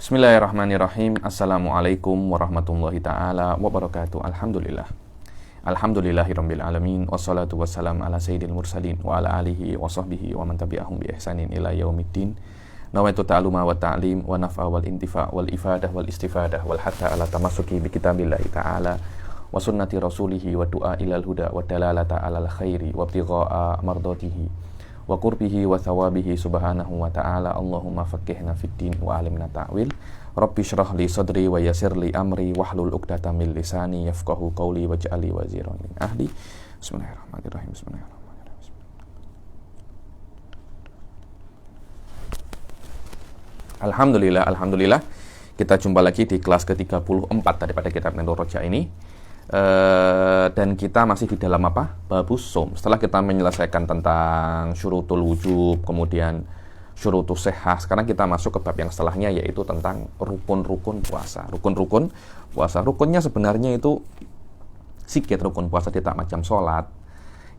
Bismillahirrahmanirrahim. Assalamualaikum warahmatullahi ta'ala wabarakatuh. Alhamdulillah. Alhamdulillahirabbil alamin. Wassalatu wassalam ala sayyidil mursalin wa ala alihi wa sahbihi wa man tabi'ahum bi ihsanin ila yaumiddin. Nawaitu ta'aluma wa ta'lim wa naf'a wal intifa' wal ifadah wal istifadah wal hatta ala tamassuki bi kitabillahi ta'ala wa sunnati rasulihi wa du'a ilal huda wa dalalata alal khairi wa ibtigha'a mardatihi wa qurbihi wa thawabihi subhanahu wa ta'ala. Allahumma faqihna fid din wa alimna ta'wil. Rabbi shrah li sadri wa yassir li amri wahlul 'uqdatam min lisani yafqahu qawli waj'alni waziran min ahli. Bismillahirrahmanirrahim. Bismillahirrahmanirrahim. Alhamdulillah. Kita jumpa lagi di kelas ke-34 daripada kitab Nurul Roja ini. Dan kita masih di dalam apa? Babus Shaum. Setelah kita menyelesaikan tentang syurutul wujub, kemudian syurutus sihah, sekarang kita masuk ke bab yang setelahnya, yaitu tentang rukun-rukun puasa. Rukun-rukun puasa. Rukunnya sebenarnya itu sikit rukun puasa, tidak macam sholat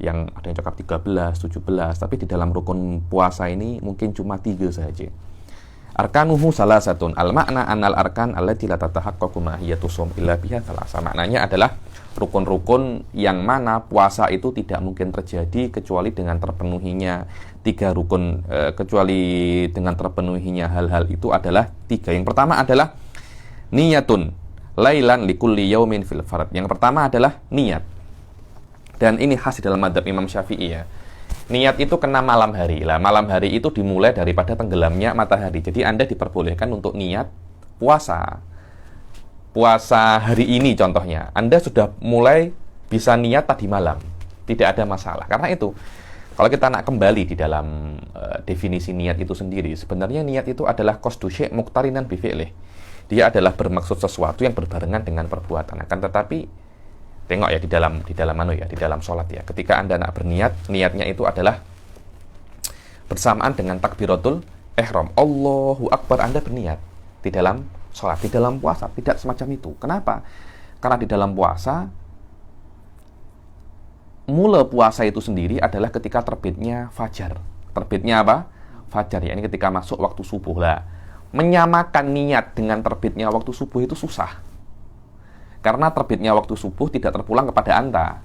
yang ada yang cakap 13, 17, tapi di dalam rukun puasa ini mungkin cuma 3 saja. Arkanuhu salasatun, al-makna anal arkan allati la tatahaqqaqu mahiyatu shaum illa biha thalasa. Maknanya adalah rukun-rukun yang mana puasa itu tidak mungkin terjadi kecuali dengan terpenuhinya 3 rukun, kecuali dengan terpenuhinya hal-hal itu adalah 3. Yang pertama adalah niyatun lailan likulli yaumin fil fard. Yang pertama adalah niat. Dan ini khas di dalam madzhab Imam Syafi'i ya. Niat itu kena malam hari. Lah, malam hari itu dimulai daripada tenggelamnya matahari. Jadi Anda diperbolehkan untuk niat puasa. Puasa hari ini contohnya. Anda sudah mulai bisa niat tadi malam. Tidak ada masalah. Karena itu, kalau kita nak kembali di dalam definisi niat itu sendiri, sebenarnya niat itu adalah qasdu syai' muqtarinan bi fi'lih. Dia adalah bermaksud sesuatu yang berbarengan dengan perbuatan. Akan tetapi tengok ya di dalam sholat ya. Ketika Anda nak berniat, niatnya itu adalah bersamaan dengan takbiratul ihram. Allahu Akbar, Anda berniat di dalam sholat. Di dalam puasa tidak semacam itu. Kenapa? Karena di dalam puasa, mula puasa itu sendiri adalah ketika terbitnya fajar. Terbitnya apa? Fajar ya. Ini ketika masuk waktu subuh lah. Menyamakan niat dengan terbitnya waktu subuh itu susah. Karena terbitnya waktu subuh tidak terpulang kepada Anda.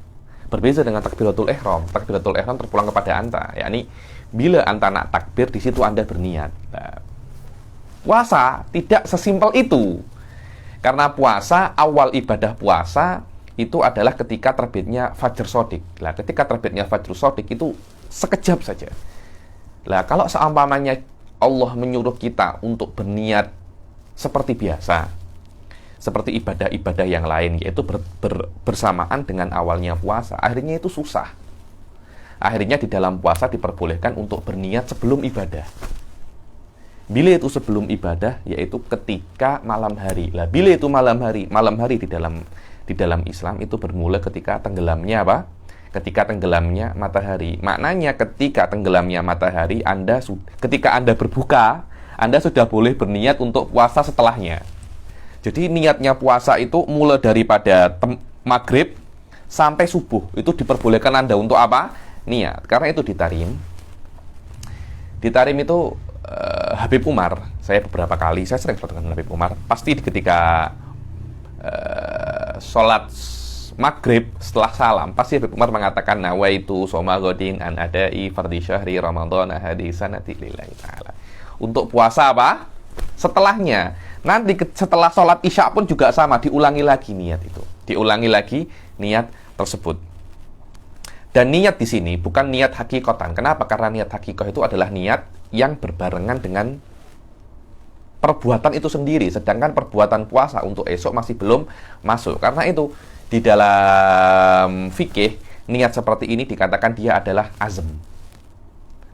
Berbeda dengan takbiratul ihram. Takbiratul ihram terpulang kepada Anda. Yakni bila Anda nak takbir, di situ Anda berniat. Nah, puasa tidak sesimpel itu. Karena puasa, awal ibadah puasa itu adalah ketika terbitnya Fajr Shadiq. Nah, ketika terbitnya Fajr Shadiq itu sekejap saja. Nah, kalau seumpamanya Allah menyuruh kita untuk berniat seperti biasa, seperti ibadah-ibadah yang lain, yaitu bersamaan dengan awalnya puasa, akhirnya itu susah. Akhirnya di dalam puasa diperbolehkan untuk berniat sebelum ibadah. Bila itu sebelum ibadah, yaitu ketika malam hari. Lah, bila itu malam hari di dalam Islam itu bermula ketika tenggelamnya apa? Ketika tenggelamnya matahari. Maknanya ketika tenggelamnya matahari, ketika Anda berbuka, Anda sudah boleh berniat untuk puasa setelahnya. Jadi niatnya puasa itu mulai daripada maghrib sampai subuh. Itu diperbolehkan Anda untuk apa? Niat. Karena itu di Tarim. Di Tarim itu Habib Umar, saya beberapa kali, saya sering bertemu dengan Habib Umar. Pasti ketika sholat maghrib setelah salam, pasti Habib Umar mengatakan nawaitu shoma ghadin an adai fardhi syahri ramadhana hadisanati lillahi ta'ala. Untuk puasa apa? Setelahnya. Nanti setelah sholat isya pun juga sama, diulangi lagi niat itu. Diulangi lagi niat tersebut. Dan niat di sini bukan niat hakikatan. Kenapa? Karena niat hakikah itu adalah niat yang berbarengan dengan perbuatan itu sendiri. Sedangkan perbuatan puasa untuk esok masih belum masuk. Karena itu di dalam fikih, niat seperti ini dikatakan dia adalah azm.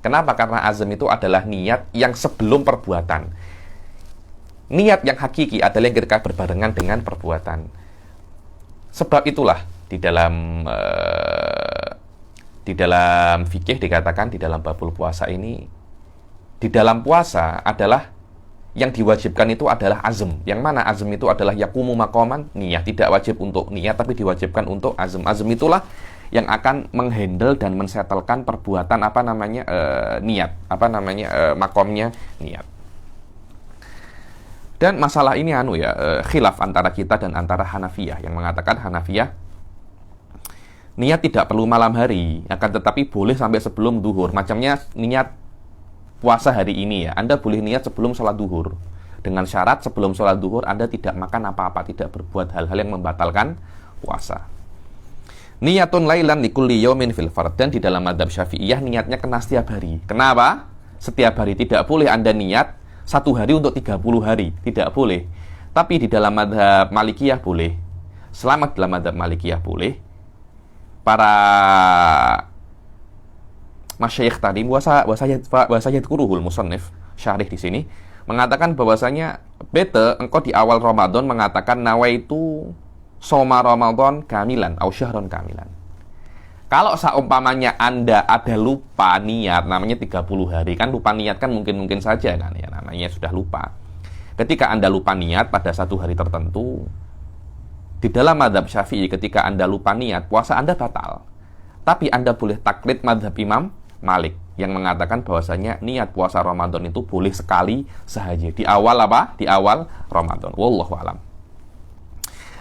Kenapa? Karena azm itu adalah niat yang sebelum perbuatan. Niat yang hakiki adalah yang ketika berbarengan dengan perbuatan. Sebab itulah di dalam fikih dikatakan di dalam babul puasa ini, di dalam puasa adalah yang diwajibkan itu adalah azm. Yang mana azm itu adalah yakumu maqaman niat. Tidak wajib untuk niat, tapi diwajibkan untuk azm. Azm itulah yang akan menghandle dan mensetelkan perbuatan niat. Makomnya niat. Dan masalah ini khilaf antara kita dan antara Hanafiyah, yang mengatakan Hanafiyah niat tidak perlu malam hari, akan tetapi boleh sampai sebelum duhur. Macamnya niat puasa hari ini ya, Anda boleh niat sebelum sholat duhur, dengan syarat sebelum sholat duhur Anda tidak makan apa-apa, tidak berbuat hal-hal yang membatalkan puasa. Niyatun lailan likulli yaumin fil fard, dan di dalam mazhab Syafi'iyah niatnya kena setiap hari. Kenapa? Setiap hari tidak boleh Anda niat satu hari untuk 30 hari, tidak boleh. Tapi di dalam mazhab Malikiyah boleh. Selama dalam mazhab Malikiyah boleh. Para masyayikh tadi, bahasa kuruhul musannif syarih di sini mengatakan bahwasanya bete engkau di awal Ramadan mengatakan nawaitu soma Ramadan kamilan au syahron kamilan. Kalau seumpamanya Anda ada lupa niat, namanya 30 hari, kan lupa niat kan mungkin saja kan ya, namanya sudah lupa. Ketika Anda lupa niat pada satu hari tertentu, di dalam mazhab Syafi'i ketika Anda lupa niat, puasa Anda batal. Tapi Anda boleh taklid mazhab Imam Malik yang mengatakan bahwasanya niat puasa Ramadan itu boleh sekali saja di awal apa? Di awal Ramadan. Wallahu a'lam.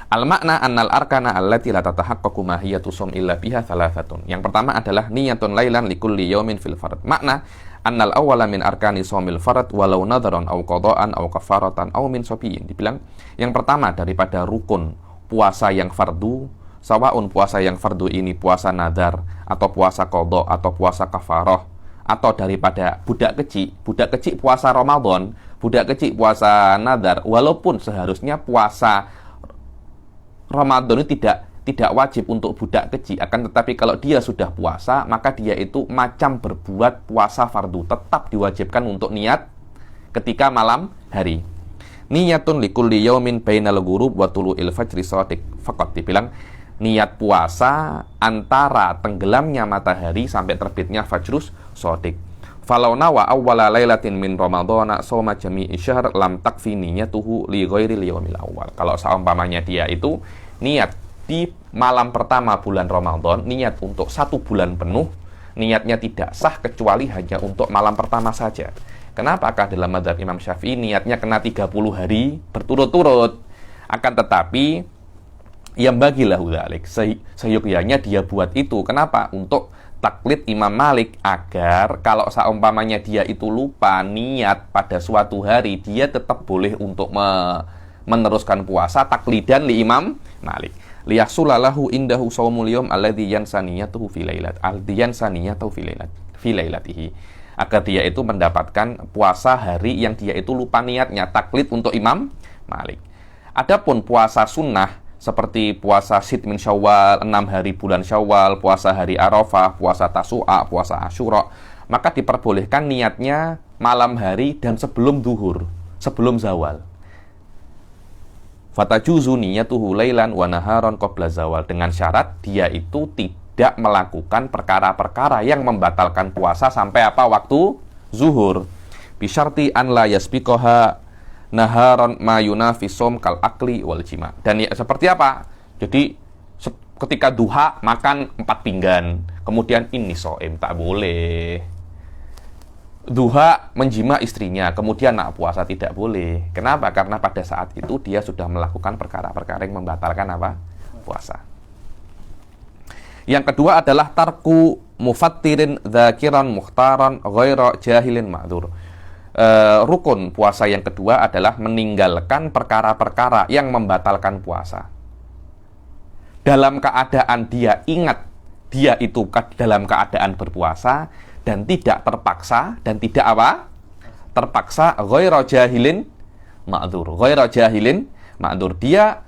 Al-makna annal arkana allati la tatahaqqaqu mahiyatu shaum illa biha thalathatun. Yang pertama adalah niyatun lailan likulli yaumin fil fard. Makna annal awwala min arkani shaumil fard walau nadharan aw qada'an aw kafaratan aw min sabiyin. Dibilang yang pertama daripada rukun puasa yang fardu, sawaun puasa yang fardu ini puasa nadar atau puasa qada atau puasa kafarah, atau daripada budak kecil puasa Ramadan, budak kecil puasa nadar, walaupun seharusnya puasa Ramadan itu tidak wajib untuk budak kecil, akan tetapi kalau dia sudah puasa, maka dia itu macam berbuat puasa fardu, tetap diwajibkan untuk niat ketika malam hari. Niyatun likulli yaumin bainal ghurub wa tulu'il fajri shadiq. Faqat dibilang niat puasa antara tenggelamnya matahari sampai terbitnya fajrus shadiq. Falau nawa awwala lailatin min ramadhana shauma jami'i syahr lam takfi niyatuhu li ghairil yaumil awwal. Kalau seumpamanya dia itu niat di malam pertama bulan Ramadan, niat untuk 1 bulan penuh, niatnya tidak sah kecuali hanya untuk malam pertama saja. Kenapakah dalam mazhab Imam Syafi'i niatnya kena 30 hari berturut-turut? Akan tetapi yang bagilah dzalik, seyogyanya dia buat itu. Kenapa? Untuk taklid Imam Malik, agar kalau seumpamanya dia itu lupa niat pada suatu hari, dia tetap boleh untuk meneruskan puasa taklidan li Imam Malik. Liyahsulalahu indahu shaumul yaum alladzi yansaniyatuhu fi lailatihi. Agar dia itu mendapatkan puasa hari yang dia itu lupa niatnya, taklid untuk Imam Malik. Adapun puasa sunnah seperti puasa Sit min Syawal, 6 hari bulan Syawal, puasa hari Arafah, puasa Tasu'a, puasa Asyura, maka diperbolehkan niatnya malam hari dan sebelum duhur, sebelum zawal. Fatajuzu niyatuhu lailan wa naharon qabla zawal, dengan syarat dia itu tidak melakukan perkara-perkara yang membatalkan puasa sampai apa? Waktu zuhur. Bisyarti an la yasbiqaha naharon ma yunafi shaum kal akli wal jima. Dan ya, seperti apa? Jadi ketika duha makan 4 pinggan, kemudian ini shaim, tak boleh. Duha menjima istrinya, kemudian nak puasa, tidak boleh. Kenapa? Karena pada saat itu dia sudah melakukan perkara-perkara yang membatalkan apa? Puasa. Yang kedua adalah tarku mufattirin dzakiran mukhtaran ghaira jahilin ma'dzur. Rukun puasa yang kedua adalah meninggalkan perkara-perkara yang membatalkan puasa. Dalam keadaan dia ingat dia itu dalam keadaan berpuasa dan tidak terpaksa dan tidak apa? Terpaksa, ghaira jahilin ma'dzur. Ghaira jahilin ma'dzur. Dia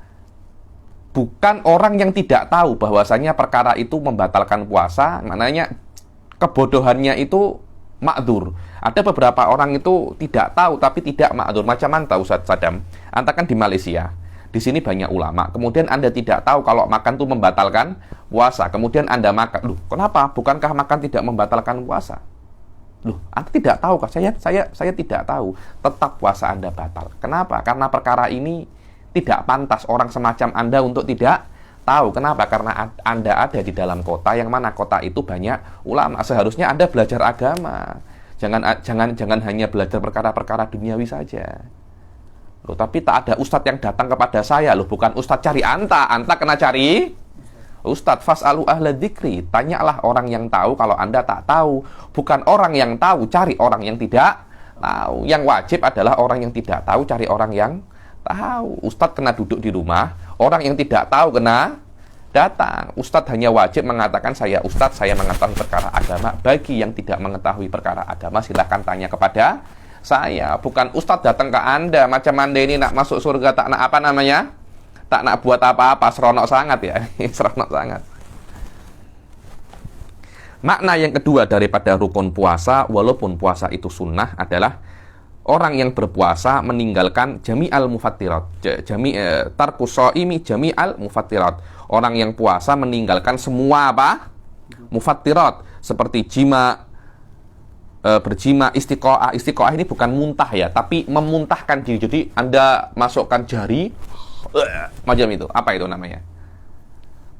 bukan orang yang tidak tahu bahwasanya perkara itu membatalkan puasa, maknanya kebodohannya itu ma'dzur. Ada beberapa orang itu tidak tahu tapi tidak ma'dzur. Macam mana Ustaz Sadam? Anda kan di Malaysia. Di sini banyak ulama. Kemudian Anda tidak tahu kalau makan itu membatalkan puasa. Kemudian Anda makan. Loh, kenapa? Bukankah makan tidak membatalkan puasa? Loh, Anda tidak tahu kah? Saya tidak tahu. Tetap puasa Anda batal. Kenapa? Karena perkara ini tidak pantas orang semacam Anda untuk tidak tahu. Kenapa? Karena Anda ada di dalam kota yang mana kota itu banyak ulama. Seharusnya Anda belajar agama. Jangan hanya belajar perkara-perkara duniawi saja. Loh, tapi tak ada ustadz yang datang kepada saya. Loh, bukan ustadz cari anta kena cari ustadz. Fas'alu ahla dzikri, tanyalah orang yang tahu kalau anda tak tahu. Bukan orang yang tahu cari orang yang tidak tahu. Yang wajib adalah orang yang tidak tahu cari orang yang tahu. Ustadz kena duduk di rumah, orang yang tidak tahu kena datang. Ustadz hanya wajib mengatakan saya ustadz, saya mengetahui perkara agama. Bagi yang tidak mengetahui perkara agama, silahkan tanya kepada saya. Bukan ustadz datang ke anda macam anda ini nak masuk surga, tak nak apa namanya, tak nak buat apa-apa, seronok sangat ya. Seronok sangat. Makna yang kedua daripada rukun puasa, walaupun puasa itu sunnah, adalah orang yang berpuasa meninggalkan jami'al mufattirat. Tarkus shaimi jami'al mufattirat. Orang yang puasa meninggalkan semua apa? Mufattirat, seperti jima, berjima, istiqoah. Istiqoah ini bukan muntah ya, tapi memuntahkan diri. Jadi anda masukkan jari macam itu. Apa itu namanya?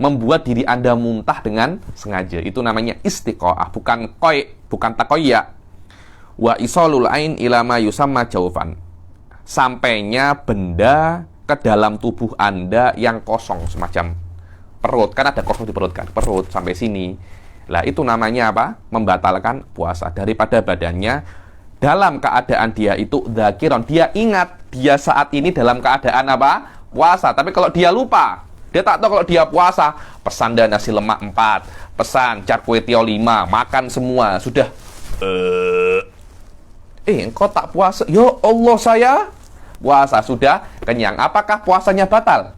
Membuat diri anda muntah dengan sengaja. Itu namanya istiqoah, bukan takoya. Wa isolul ain ila ma yusamma jaufan. Sampainya benda ke dalam tubuh anda yang kosong, semacam perut. Kan ada kosong di perut kan? Perut sampai sini. Lah itu namanya apa? Membatalkan puasa. Daripada badannya dalam keadaan dia itu dzakiron, dia ingat dia saat ini dalam keadaan apa? Puasa. Tapi kalau dia lupa, dia tak tahu kalau dia puasa, pesan dan nasi lemak 4, pesan char kway teow 5, makan semua, sudah engkau tak puasa. Ya Allah, saya puasa, sudah kenyang. Apakah puasanya batal?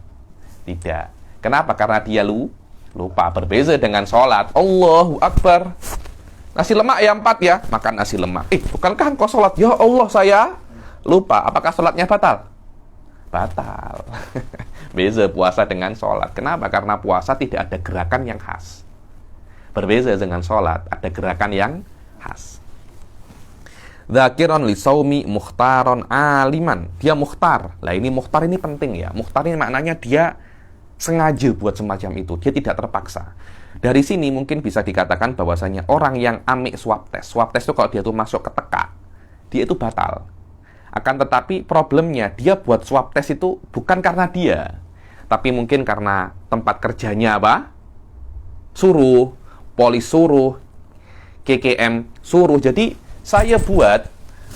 Tidak. Kenapa? Karena dia lupa. Berbeza dengan sholat. Allahu Akbar, nasi lemak ya 4 ya, makan nasi lemak. Bukankah engkau sholat? Ya Allah, saya lupa. Apakah sholatnya batal? Batal. Beza puasa dengan sholat. Kenapa? Karena puasa tidak ada gerakan yang khas. Berbeza dengan sholat, ada gerakan yang khas. Dzakiron li saumi mukhtaron aliman. Dia mukhtar. Lah ini mukhtar ini penting ya. Mukhtar ini maknanya dia sengaja buat semacam itu. Dia tidak terpaksa. Dari sini mungkin bisa dikatakan bahwasanya orang yang ambil swab test. Swab test itu kalau dia tuh masuk ke tekak, dia itu batal. Akan tetapi problemnya dia buat swab test itu bukan karena dia, tapi mungkin karena tempat kerjanya apa? Suruh, polis suruh, KKM suruh. Jadi saya buat,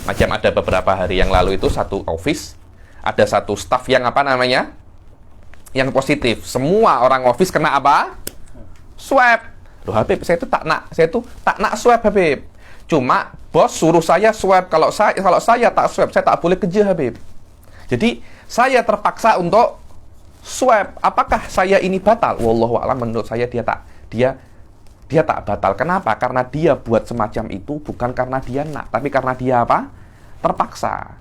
macam ada beberapa hari yang lalu itu satu office, ada satu staff yang apa namanya? Yang positif. Semua orang office kena apa? Swab. Loh Habib, saya itu tak nak swab Habib. Cuma bos suruh saya swab. Kalau saya tak swab, saya tak boleh kerja Habib. Jadi saya terpaksa untuk swab. Apakah saya ini batal? Wallahu a'lam, menurut saya dia tak batal. Kenapa? Karena dia buat semacam itu bukan karena dia nak, tapi karena dia apa? Terpaksa.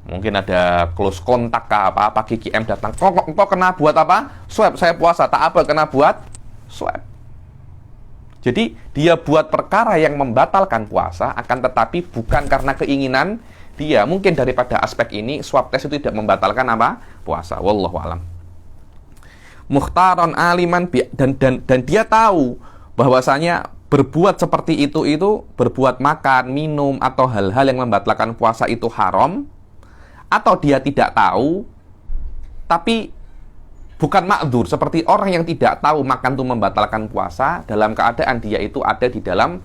Mungkin ada close kontak ke apa KKM datang. Kok kena buat apa? Swab. Saya puasa, tak apa kena buat swab. Jadi dia buat perkara yang membatalkan puasa, akan tetapi bukan karena keinginan dia. Mungkin daripada aspek ini swab test itu tidak membatalkan apa? Puasa. Wallahu a'lam. Mukhtaron aliman, dan dia tahu bahwasanya berbuat seperti itu berbuat makan, minum atau hal-hal yang membatalkan puasa itu haram, atau dia tidak tahu tapi bukan ma'dzur, seperti orang yang tidak tahu makan itu membatalkan puasa dalam keadaan dia itu ada di dalam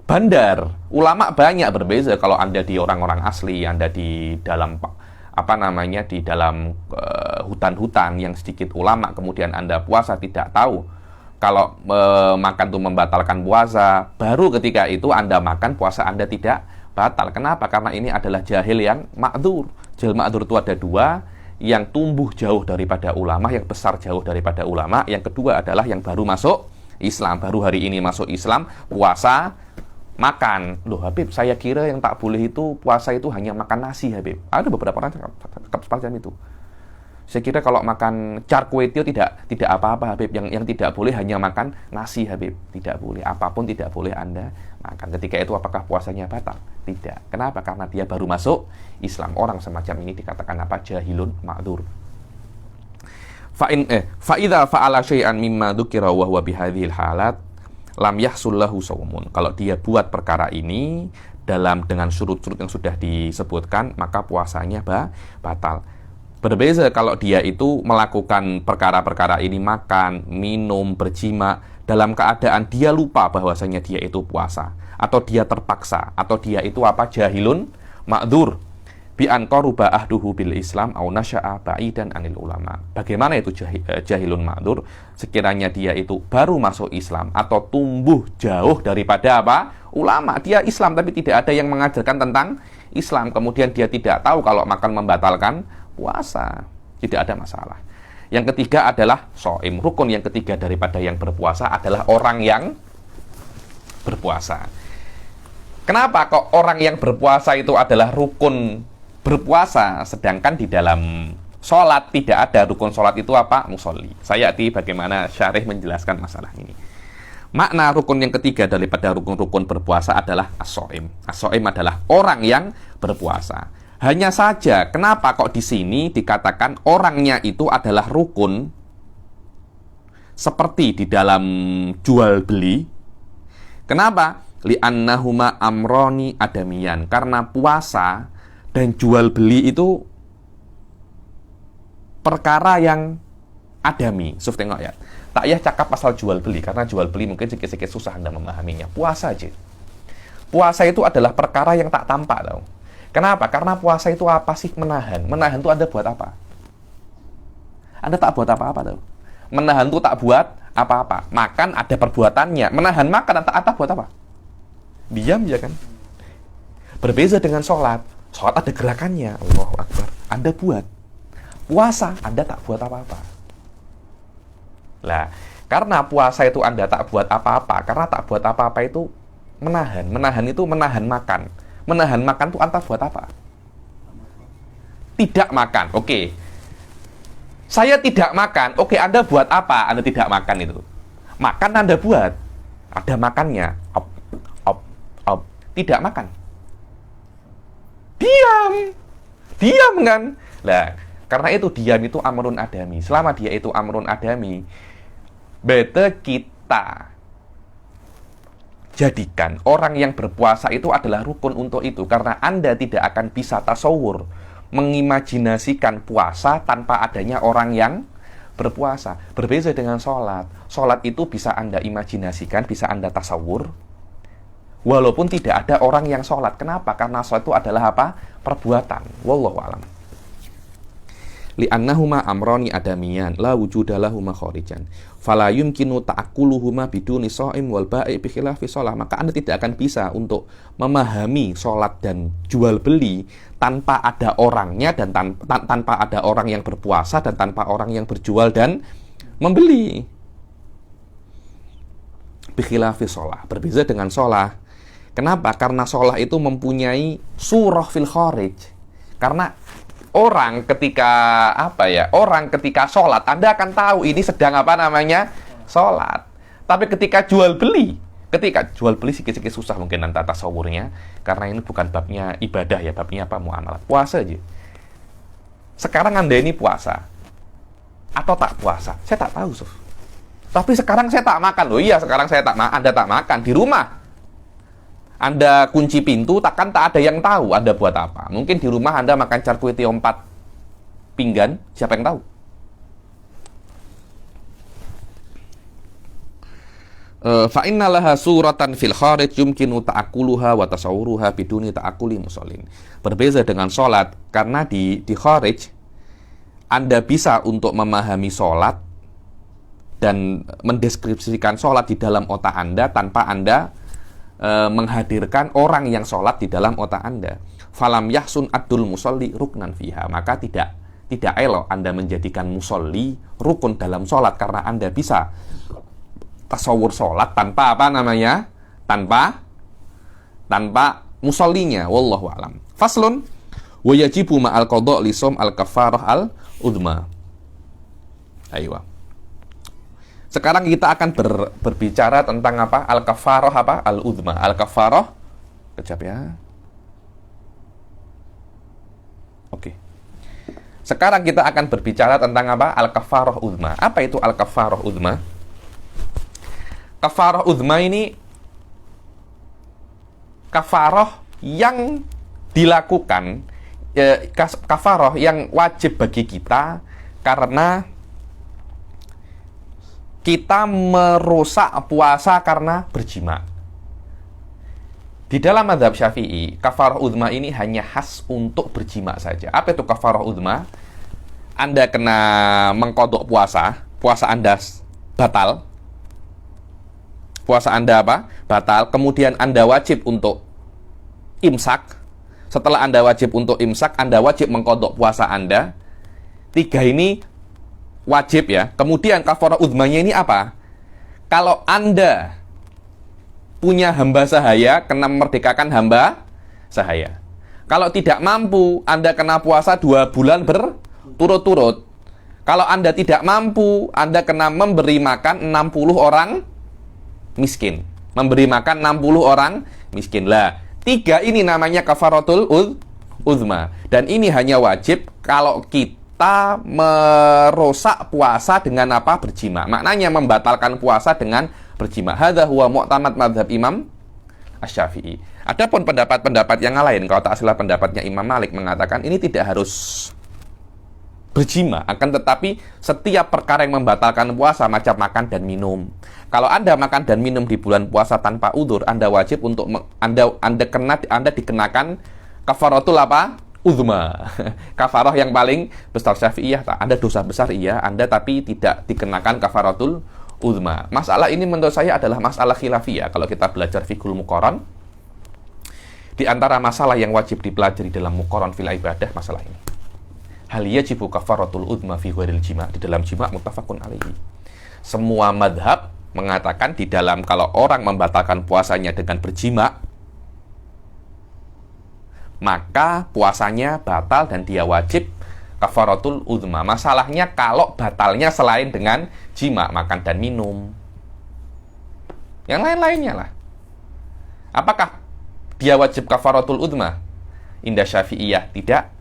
bandar. Ulama banyak berbeza. Kalau Anda di orang-orang asli, Anda di dalam di dalam hutan-hutan yang sedikit ulama, kemudian Anda puasa tidak tahu kalau makan itu membatalkan puasa, baru ketika itu Anda makan, puasa Anda tidak batal. Kenapa? Karena ini adalah jahil yang ma'dzur. Jahil ma'dzur itu ada dua, yang tumbuh jauh daripada ulama, yang besar jauh daripada ulama. Yang kedua adalah yang baru masuk Islam, baru hari ini masuk Islam, puasa, makan. Loh Habib, saya kira yang tak boleh itu puasa itu hanya makan nasi Habib. Ada beberapa orang semacam itu. Saya kira kalau makan char kway teow tidak apa-apa Habib. Yang tidak boleh hanya makan nasi Habib. Tidak boleh, apapun tidak boleh Anda makan. Ketika itu apakah puasanya batal? Tidak. Kenapa? Karena dia baru masuk Islam. Orang semacam ini dikatakan apa? Jahilun ma'dzur. Fa idza fa'ala syai'an mimma dzukira wa huwa bihadhil halat lam yahsul lahu shaumun. Kalau dia buat perkara ini dengan surut-surut yang sudah disebutkan, maka puasanya batal. Berbeza kalau dia itu melakukan perkara-perkara ini, makan, minum, berjima, dalam keadaan dia lupa bahwasanya dia itu puasa, atau dia terpaksa, atau dia itu jahilun ma'dzur bi an qaruba ahduhu bil Islam au nasya'a ba'idan anil ulama. Bagaimana itu jahilun ma'dzur? Sekiranya dia itu baru masuk Islam atau tumbuh jauh daripada ulama. Dia Islam tapi tidak ada yang mengajarkan tentang Islam. Kemudian dia tidak tahu kalau makan membatalkan puasa. Tidak ada masalah. Yang ketiga adalah shaim. Rukun yang ketiga daripada yang berpuasa adalah orang yang berpuasa. Kenapa kok orang yang berpuasa itu adalah rukun berpuasa, sedangkan di dalam sholat tidak ada rukun sholat itu musolli. Saya bagaimana syarih menjelaskan masalah ini. Makna rukun yang ketiga daripada rukun-rukun berpuasa adalah as-shaim. As-shaim adalah orang yang berpuasa. Hanya saja, kenapa kok di sini dikatakan orangnya itu adalah rukun seperti di dalam jual beli? Kenapa? Li'annahuma amroni adamiyan. Karena puasa dan jual beli itu perkara yang adami. Suf tengok ya. Tak payah cakap pasal jual beli, karena jual beli mungkin sedikit-sedikit susah Anda memahaminya. Puasa aja. Puasa itu adalah perkara yang tak tampak tau. Kenapa? Karena puasa itu apa sih? Menahan. Menahan itu Anda buat apa? Anda tak buat apa-apa tau. Menahan itu tak buat apa-apa. Makan ada perbuatannya. Menahan makan Anda buat apa? Diam ya kan? Berbeza dengan sholat. Sholat ada gerakannya. Allahu Akbar. Anda buat. Puasa, Anda tak buat apa-apa. Lah, karena puasa itu Anda tak buat apa-apa. Karena tak buat apa-apa itu menahan. Menahan itu menahan makan. Menahan makan itu Anda buat apa? Tidak makan. Oke. Saya tidak makan. Oke, Anda buat apa? Anda tidak makan itu. Makan Anda buat. Ada makannya. Tidak makan. Diam kan? Lah, karena itu diam itu amrun adami. Selama dia itu amrun adami, bete kita jadikan orang yang berpuasa itu adalah rukun untuk itu. Karena Anda tidak akan bisa tasawur, mengimajinasikan puasa tanpa adanya orang yang berpuasa. Berbeza dengan sholat. Sholat itu bisa Anda imajinasikan, bisa Anda tasawur, walaupun tidak ada orang yang sholat. Kenapa? Karena sholat itu adalah perbuatan. Wallahu a'lam. Li'annahuma amroni adamiyan la wujudalahuma kharijan fala yumkinu ta'akkuluhuma biduni sha'im wal ba'i bi khilafi shalah. Maka Anda tidak akan bisa untuk memahami sholat dan jual beli tanpa ada orangnya, dan tanpa ada orang yang berpuasa, dan tanpa orang yang berjual dan membeli. Bi khilafi shalah, berbeza dengan sholat. Kenapa? Karena sholat itu mempunyai surah fil kharij. Karena orang ketika orang ketika sholat, Anda akan tahu ini sedang sholat. Tapi ketika jual beli sedikit-sedikit susah mungkin Anda tasawurnya, karena ini bukan babnya ibadah ya, babnya muamalah. Puasa aja. Sekarang Anda ini puasa atau tak puasa? Saya tak tahu, Suf. Tapi sekarang saya tak makan. Loh iya, sekarang Anda tak makan di rumah. Anda kunci pintu, tak ada yang tahu Anda buat apa. Mungkin di rumah Anda makan char kway teow 4 pinggan, siapa yang tahu? Fa innalaha suratan fil kharij yumkinu ta'akkuluha wa tasawwuruha biduni ta'akkuli musallin. Berbeza dengan sholat, karena di kharij Anda bisa untuk memahami sholat dan mendeskripsikan sholat di dalam otak Anda tanpa Anda menghadirkan orang yang sholat di dalam otak Anda. Falam yahsun adul musolli ruknan fiha. Maka tidak elok Anda menjadikan musolli rukun dalam sholat, karena Anda bisa tasawur sholat tanpa tanpa musollinya. Wallahu a'lam. Faslun wa yajibu ma'al qadha' li shaum al kafarah al udma. Ayo. Sekarang kita akan berbicara tentang al-kafarah al-udma. Al-kafarah, kejap ya. Oke. Sekarang kita akan berbicara tentang al-kafarah udma. Apa itu al-kafarah udma? Kafarah udma ini kafarah yang dilakukan kafaroh yang wajib bagi kita karena kita merusak puasa karena berjima. Di dalam mazhab Syafi'i, kafaroh uzma ini hanya khas untuk berjima saja. Apa itu kafaroh uzma? Anda kena mengkodok puasa Anda batal. Puasa Anda apa? Batal. Kemudian Anda wajib untuk imsak. Setelah Anda wajib untuk imsak, Anda wajib mengkodok puasa Anda. 3 ini wajib ya. Kemudian kafaroh uzmanya ini apa? Kalau Anda punya hamba sahaya, kena memerdekakan hamba sahaya. Kalau tidak mampu, Anda kena puasa 2 bulan berturut-turut. Kalau Anda tidak mampu, Anda kena memberi makan 60 orang miskin. Memberi makan 60 orang miskin. Lah, 3 ini namanya kafaratul uzma. Dan ini hanya wajib kalau kita merusak puasa dengan apa? Berjima. Maknanya membatalkan puasa dengan berjima. Hadza huwa mu'tamad mazhab Imam Asy-Syafi'i. Adapun pendapat-pendapat yang lain, kalau tak salah pendapatnya Imam Malik mengatakan ini tidak harus berjima, akan tetapi setiap perkara yang membatalkan puasa macam makan dan minum. Kalau Anda makan dan minum di bulan puasa tanpa udzur, Anda wajib untuk Anda dikenakan kafaratul apa? Uzma. Kafarah yang paling besar Syafi'iyah. Anda dosa besar iya, Anda tapi tidak dikenakan kafaratul uzma. Masalah ini menurut saya adalah masalah khilafiyah. Kalau kita belajar fiqhul muqaran, di antara masalah yang wajib dipelajari dalam muqaran fil ibadah, masalah ini. Hal yajibu kafaratul uzma fi ghairil jima. Di dalam jima muttafaqun alaihi. Semua madhab mengatakan di dalam kalau orang membatalkan puasanya dengan berjima, maka puasanya batal dan dia wajib kafaratul uzma. Masalahnya kalau batalnya selain dengan jima, makan dan minum, yang lain-lainnya lah. Apakah dia wajib kafaratul uzma? Indah Syafi'iyah tidak.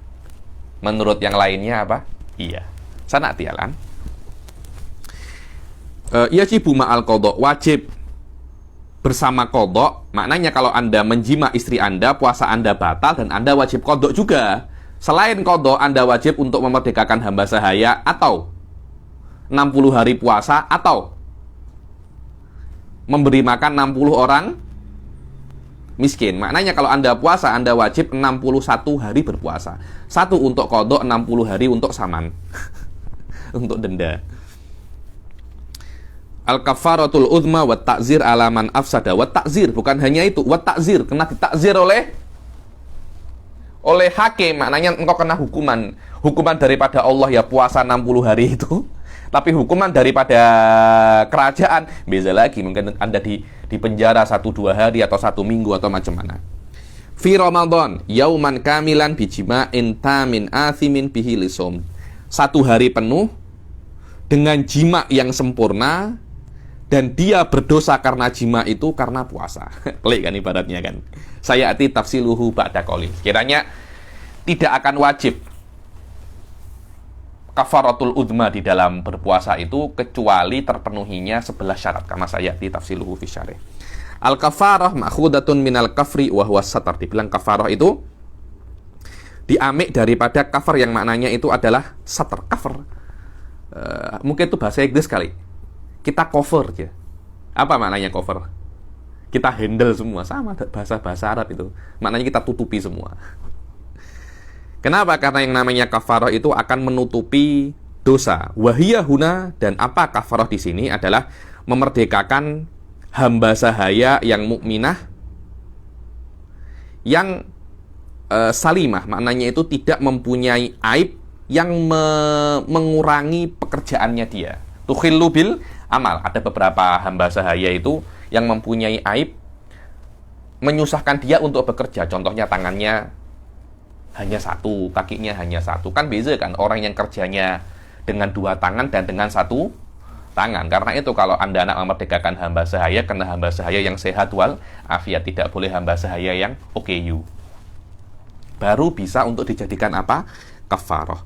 Menurut yang lainnya apa? Iya. Sana tialan. Yajibu ma'al qadha, wajib bersama qadha. Maknanya kalau Anda menjima istri Anda, puasa Anda batal dan Anda wajib qadha juga. Selain qadha, Anda wajib untuk memerdekakan hamba sahaya atau 60 hari puasa atau memberi makan 60 orang miskin. Maknanya kalau Anda puasa, Anda wajib 61 hari berpuasa. 1 untuk qadha, 60 hari untuk saman. Untuk denda. Al-kafaratul uzma wa ta'zir alaman afsada. Wa ta'zir, bukan hanya itu. Wa ta'zir, kena ditakzir oleh hakim, maknanya engkau kena hukuman daripada Allah ya puasa 60 hari itu, tapi hukuman daripada kerajaan beza lagi, mungkin Anda di penjara 1-2 hari atau 1 minggu atau macam mana. Fi Ramadan yauman kamilan bijima'in tamin athimin bihi lisum. 1 hari penuh dengan jima yang sempurna dan dia berdosa karena jima itu karena puasa. Pelik kan ibaratnya kan. Saya ati tafsiluhu ba'da qoli. Kiranya tidak akan wajib kafaratul uzma di dalam berpuasa itu kecuali terpenuhinya 11 syarat. Kama saya ati tafsiluhu fi syarih. Al-kafarah ma'khudatun minal kafri wa huwa satar. Dibilang kafarah itu diamik daripada kafar yang maknanya itu adalah satar, cover. Mungkin itu bahasa Inggris kali. Kita cover aja. Apa maknanya cover? Kita handle semua, sama bahasa Arab itu. Maknanya kita tutupi semua. Kenapa? Karena yang namanya kafarah itu akan menutupi dosa. Wahiyah huna, dan apa kafarah di sini adalah memerdekakan hamba sahaya yang mukminah yang salimah, maknanya itu tidak mempunyai aib yang mengurangi pekerjaannya dia. Tukhillu bil amal. Ada beberapa hamba sahaya itu yang mempunyai aib menyusahkan dia untuk bekerja. Contohnya tangannya hanya 1, kakinya hanya 1. Kan beza kan orang yang kerjanya dengan 2 tangan dan dengan 1 tangan. Karena itu kalau Anda nak memerdekakan hamba sahaya, kena hamba sahaya yang sehat wal afiat, tidak boleh hamba sahaya yang OKU. Baru bisa untuk dijadikan apa? Kafarah.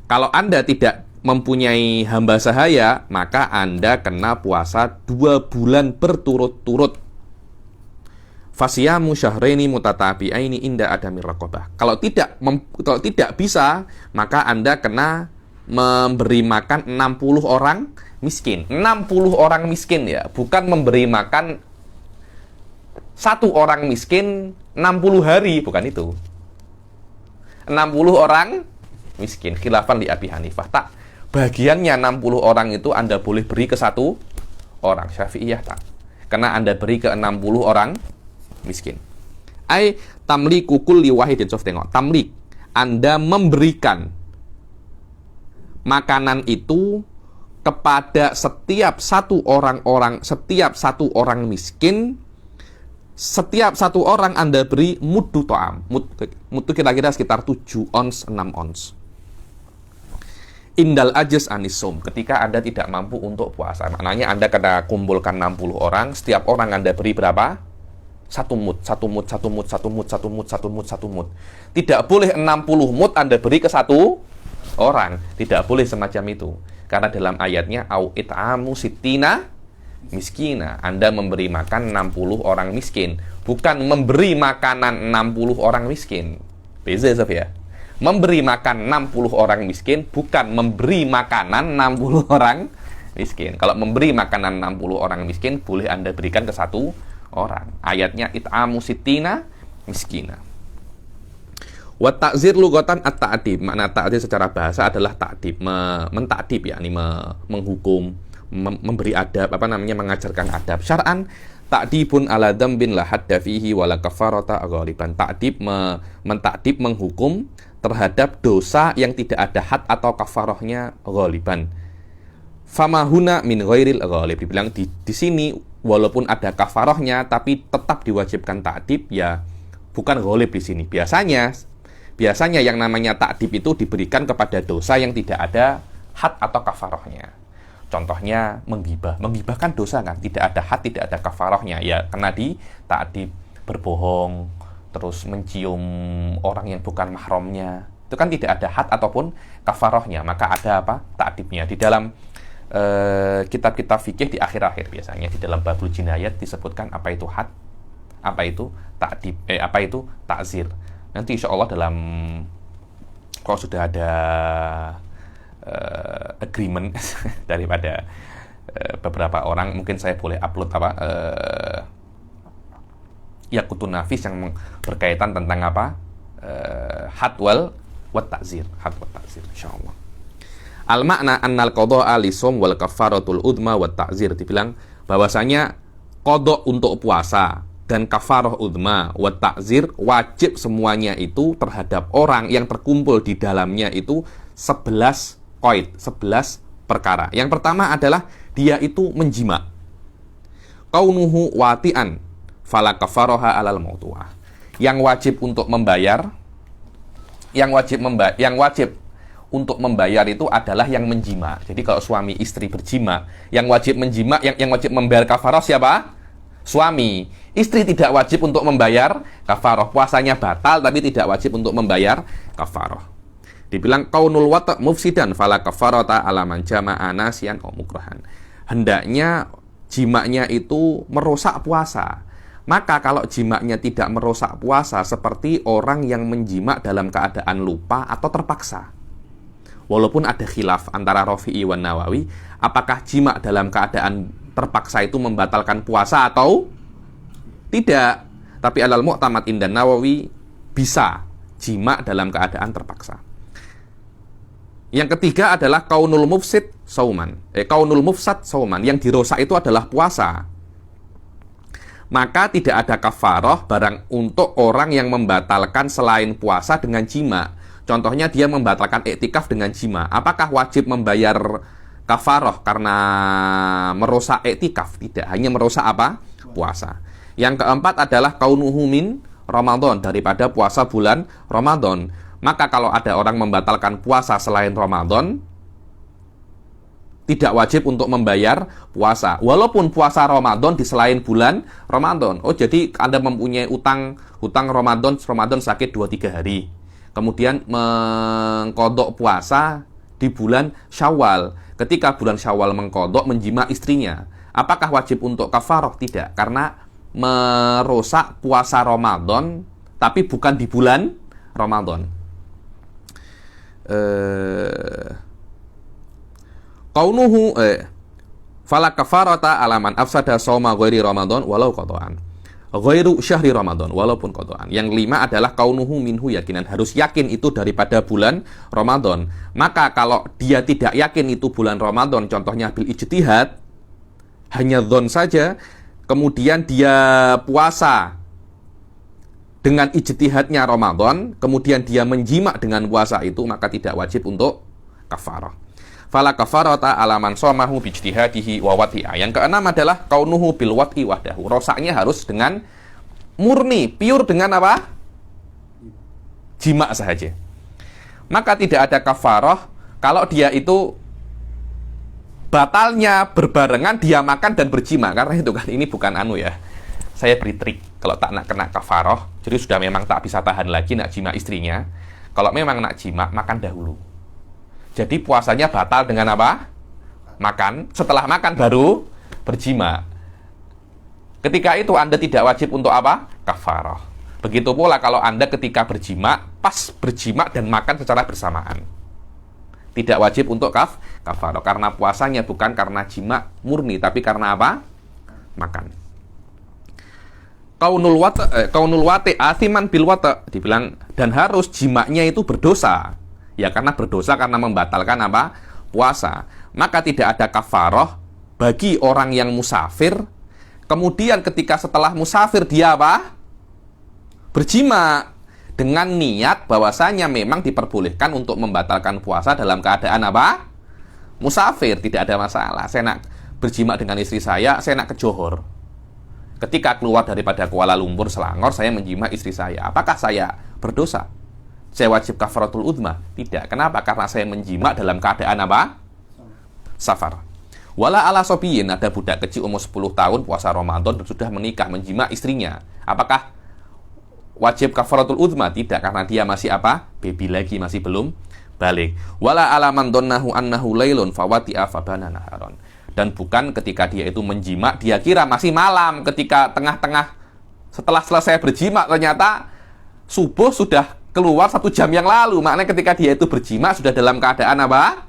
Kalau Anda tidak mempunyai hamba sahaya, maka Anda kena puasa 2 bulan berturut-turut. Fasiyamu syahraini mutatabi'aini inda adamir raqabah. Kalau tidak bisa, maka Anda kena memberi makan 60 orang miskin. 60 orang miskin ya, bukan memberi makan satu orang miskin 60 hari, bukan itu. 60 orang miskin, khilafan li Abi Hanifah. Tak, bagiannya 60 orang itu Anda boleh beri ke satu orang. Syafi'iyah tak. Karena Anda beri ke 60 orang miskin. Ai tamliku kulli wahidin, sof tengok. Tamlik, Anda memberikan makanan itu kepada setiap satu orang miskin. Setiap satu orang Anda beri muddu to'am. Muddu kira-kira sekitar 7 ons, 6 ons. Indal ajaz anisum, ketika Anda tidak mampu untuk puasa. Maknanya Anda kena kumpulkan 60 orang, setiap orang Anda beri berapa? Satu mud. Tidak boleh 60 mud Anda beri ke satu orang. Tidak boleh semacam itu. Karena dalam ayatnya, au it'amu sittina miskina. Anda memberi makan 60 orang miskin. Bukan memberi makanan 60 orang miskin. Beza, ya. Memberi makan 60 orang miskin, bukan memberi makanan 60 orang miskin. Kalau memberi makanan 60 orang miskin, boleh Anda berikan ke satu orang. Ayatnya it'amu sittina miskina. Wa ta'zir lugatan at-ta'dib. Makna ta'zir secara bahasa adalah ta'dib, mentakdib, yakni menghukum, memberi adab, mengajarkan adab. Syar'an ta'dibun ala dzambin la hadda fihi wa la kafarata ghaliban. Ta'dib, mentakdib, menghukum terhadap dosa yang tidak ada had atau kafarahnya ghaliban. Famahuna min ghairil ghalib. Dibilang di sini walaupun ada kafarahnya tapi tetap diwajibkan ta'dib, ya bukan ghalib di sini. Biasanya yang namanya ta'dib itu diberikan kepada dosa yang tidak ada had atau kafarahnya. Contohnya menggibah. Menggibah kan dosa kan, tidak ada had, tidak ada kafarahnya. Ya kena di ta'dib. Berbohong, terus mencium orang yang bukan mahramnya. Itu kan tidak ada had ataupun kafarahnya, maka ada apa? Ta'dibnya. Di dalam kitab-kitab fikih di akhir-akhir biasanya di dalam babul jinayat disebutkan apa itu had, apa itu ta'dib, apa itu ta'zir. Nanti insya Allah dalam kalau sudah ada agreement daripada beberapa orang, mungkin saya boleh upload Yaqutun Nafis yang berkaitan tentang apa had wal ta'zir, had wa ta'zir insyaallah. Al makna annal qadha'a lisum wal kafaratul udma wat ta'zir. Dibilang bahwasanya qadha untuk puasa dan kafarah udma wat ta'zir wajib semuanya itu terhadap orang yang terkumpul di dalamnya itu 11 qaid, 11 perkara. Yang pertama adalah dia itu menjima. Kaunuhu wati'an fala kafaraha alal mautu'ah. Yang wajib untuk membayar, yang wajib untuk membayar itu adalah yang menjima. Jadi kalau suami istri berjima, yang wajib menjima, yang wajib membayar kafarah siapa? Suami. Istri tidak wajib untuk membayar kafarah. Puasanya batal tapi tidak wajib untuk membayar kafarah. Dibilang kaunul wata' mufsidan fala kafarata ala man jama'a nasiyan aw mukrahan. Hendaknya jimanya itu merusak puasa. Maka kalau jimaknya tidak merusak puasa, seperti orang yang menjimak dalam keadaan lupa atau terpaksa. Walaupun ada khilaf antara Rafi'i wan Nawawi, apakah jimak dalam keadaan terpaksa itu membatalkan puasa atau tidak. Tapi alal mu'tamad indan Nawawi bisa jimak dalam keadaan terpaksa. Yang ketiga adalah kaunul mufsid sauman. Kaunul mufsad sauman, yang dirusak itu adalah puasa. Maka tidak ada kafarah barang untuk orang yang membatalkan selain puasa dengan jima. Contohnya dia membatalkan iktikaf dengan jima. Apakah wajib membayar kafarah karena merusak iktikaf? Tidak, hanya merusak apa? Puasa. Yang keempat adalah kaunuhu min Ramadan, daripada puasa bulan Ramadan. Maka kalau ada orang membatalkan puasa selain Ramadan, tidak wajib untuk membayar puasa. Walaupun puasa Ramadan di selain bulan Ramadan. Oh, jadi Anda mempunyai hutang Ramadan sakit 2-3 hari. Kemudian mengkodok puasa di bulan Syawal. Ketika bulan Syawal mengkodok, menjima istrinya. Apakah wajib untuk kafarah? Tidak. Karena merusak puasa Ramadan tapi bukan di bulan Ramadan. Kaunuhu fala kafarata alaman afsada shauma ghairi Ramadan walau qata'an. Ghairu syahri Ramadan walaupun qata'an. Yang 5 adalah kaunuhu minhu yakinan, harus yakin itu daripada bulan Ramadan. Maka kalau dia tidak yakin itu bulan Ramadan, contohnya bil ijtihad, hanya dzon saja, kemudian dia puasa dengan ijtihadnya Ramadan, kemudian dia menjima dengan puasa itu, maka tidak wajib untuk kafarah. Fala kafarata alaman somahu bijtihadihi wa wati'a. Yang keenam adalah kaunuhu bil wat'i wahdahu. Rosaknya harus dengan murni, pure dengan apa? Jima saja. Maka tidak ada kafarah kalau dia itu batalnya berbarengan dia makan dan berjima. Karena itu kan ini bukan ya. Saya beri trik kalau tak nak kena kafarah, jadi sudah memang tak bisa tahan lagi nak jima istrinya. Kalau memang nak jima, makan dahulu. Jadi puasanya batal dengan apa? Makan. Setelah makan baru berjima. Ketika itu Anda tidak wajib untuk apa? Kafarah. Begitu pula kalau Anda ketika berjima, pas berjima dan makan secara bersamaan. Tidak wajib untuk kafarah. Karena puasanya bukan karena jima murni, tapi karena apa? Makan. Kaunul wate athiman bil wate. Dibilang, dan harus jimaknya itu berdosa. Ya karena berdosa karena membatalkan apa? Puasa. Maka tidak ada kafarah bagi orang yang musafir. Kemudian ketika setelah musafir dia apa? Berjima dengan niat bahwasanya memang diperbolehkan untuk membatalkan puasa dalam keadaan apa? Musafir, tidak ada masalah. Saya nak berjima dengan istri saya nak ke Johor. Ketika keluar daripada Kuala Lumpur, Selangor, saya menjima istri saya. Apakah saya berdosa? Saya wajib kafaratul udma? Tidak. Kenapa? Karena saya menjima dalam keadaan apa? Safar. Wala ala sobiyin, ada budak kecil umur 10 tahun puasa Ramadan dan sudah menikah, menjima istrinya. Apakah wajib kafaratul udma? Tidak, karena dia masih apa? Baby lagi, masih belum balik. Wala ala man donnahu annahu lailun fawati'a fabana naharon. Dan bukan ketika dia itu menjima, dia kira masih malam, ketika tengah-tengah setelah selesai berjima ternyata subuh sudah keluar 1 jam yang lalu. Maknanya ketika dia itu berjima sudah dalam keadaan apa?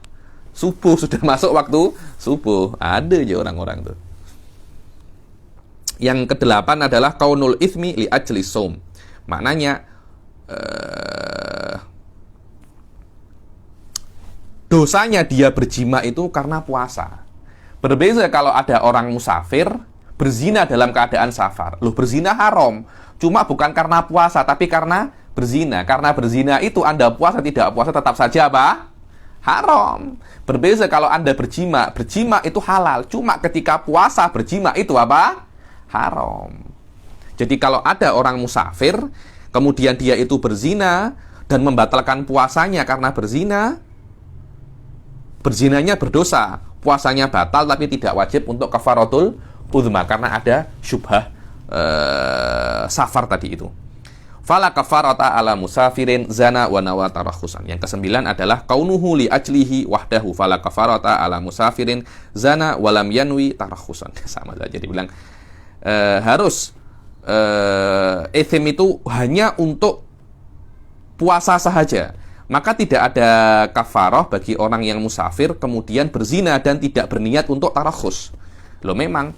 Subuh, sudah masuk waktu subuh. Ada aja orang-orang tuh. Yang ke-8 adalah kaunul ithmi li ajli shaum. Maknanya dosanya dia berjima itu karena puasa. Berbeda kalau ada orang musafir berzina dalam keadaan safar. Loh, berzina haram. Cuma bukan karena puasa, tapi karena berzina. Karena berzina itu Anda puasa tidak puasa tetap saja apa? Haram. Berbeda kalau Anda berjima. Berjima itu halal. Cuma ketika puasa berjima itu apa? Haram. Jadi kalau ada orang musafir, kemudian dia itu berzina dan membatalkan puasanya karena berzina, berzinanya berdosa. Puasanya batal tapi tidak wajib untuk kafaratul udhma karena ada syubhah safar tadi itu. Fala kafarata ala musafirin zana wa nawa tarakhusan. Yang ke-9 adalah kaunuhu li ajlihi wahdahu. Fala kafarata ala musafirin zana walam yanwi tarakhusan. Sama saja dibilang harus ithim itu hanya untuk puasa sahaja. Maka tidak ada kafarah bagi orang yang musafir kemudian berzina dan tidak berniat untuk tarakhus. Loh, memang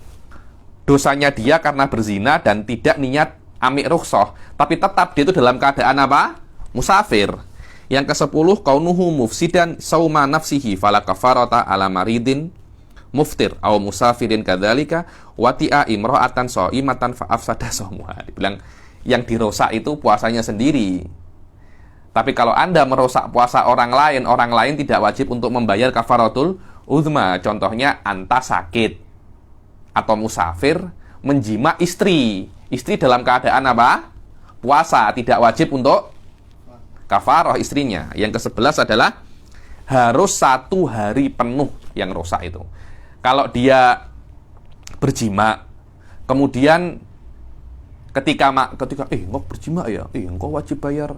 dosanya dia karena berzina dan tidak niat amik rukhsah, tapi tetap dia itu dalam keadaan apa? Musafir. Yang ke-10 kaunuhu mufsidan sauma nafsihi fala kafarata ala maridin muftir aw musafirin kadzalika wati'a imra'atan shaimatan fa afsada shaumuha. Dibilang yang dirusak itu puasanya sendiri. Tapi kalau Anda merusak puasa orang lain tidak wajib untuk membayar kafaratul udhma. Contohnya Anda sakit atau musafir menjima istri. Istri dalam keadaan apa? Puasa, tidak wajib untuk kafarah istrinya. Yang ke-11 adalah harus 1 hari penuh yang rusak itu. Kalau dia berjima, kemudian ketika engkau berjima ya, engkau wajib bayar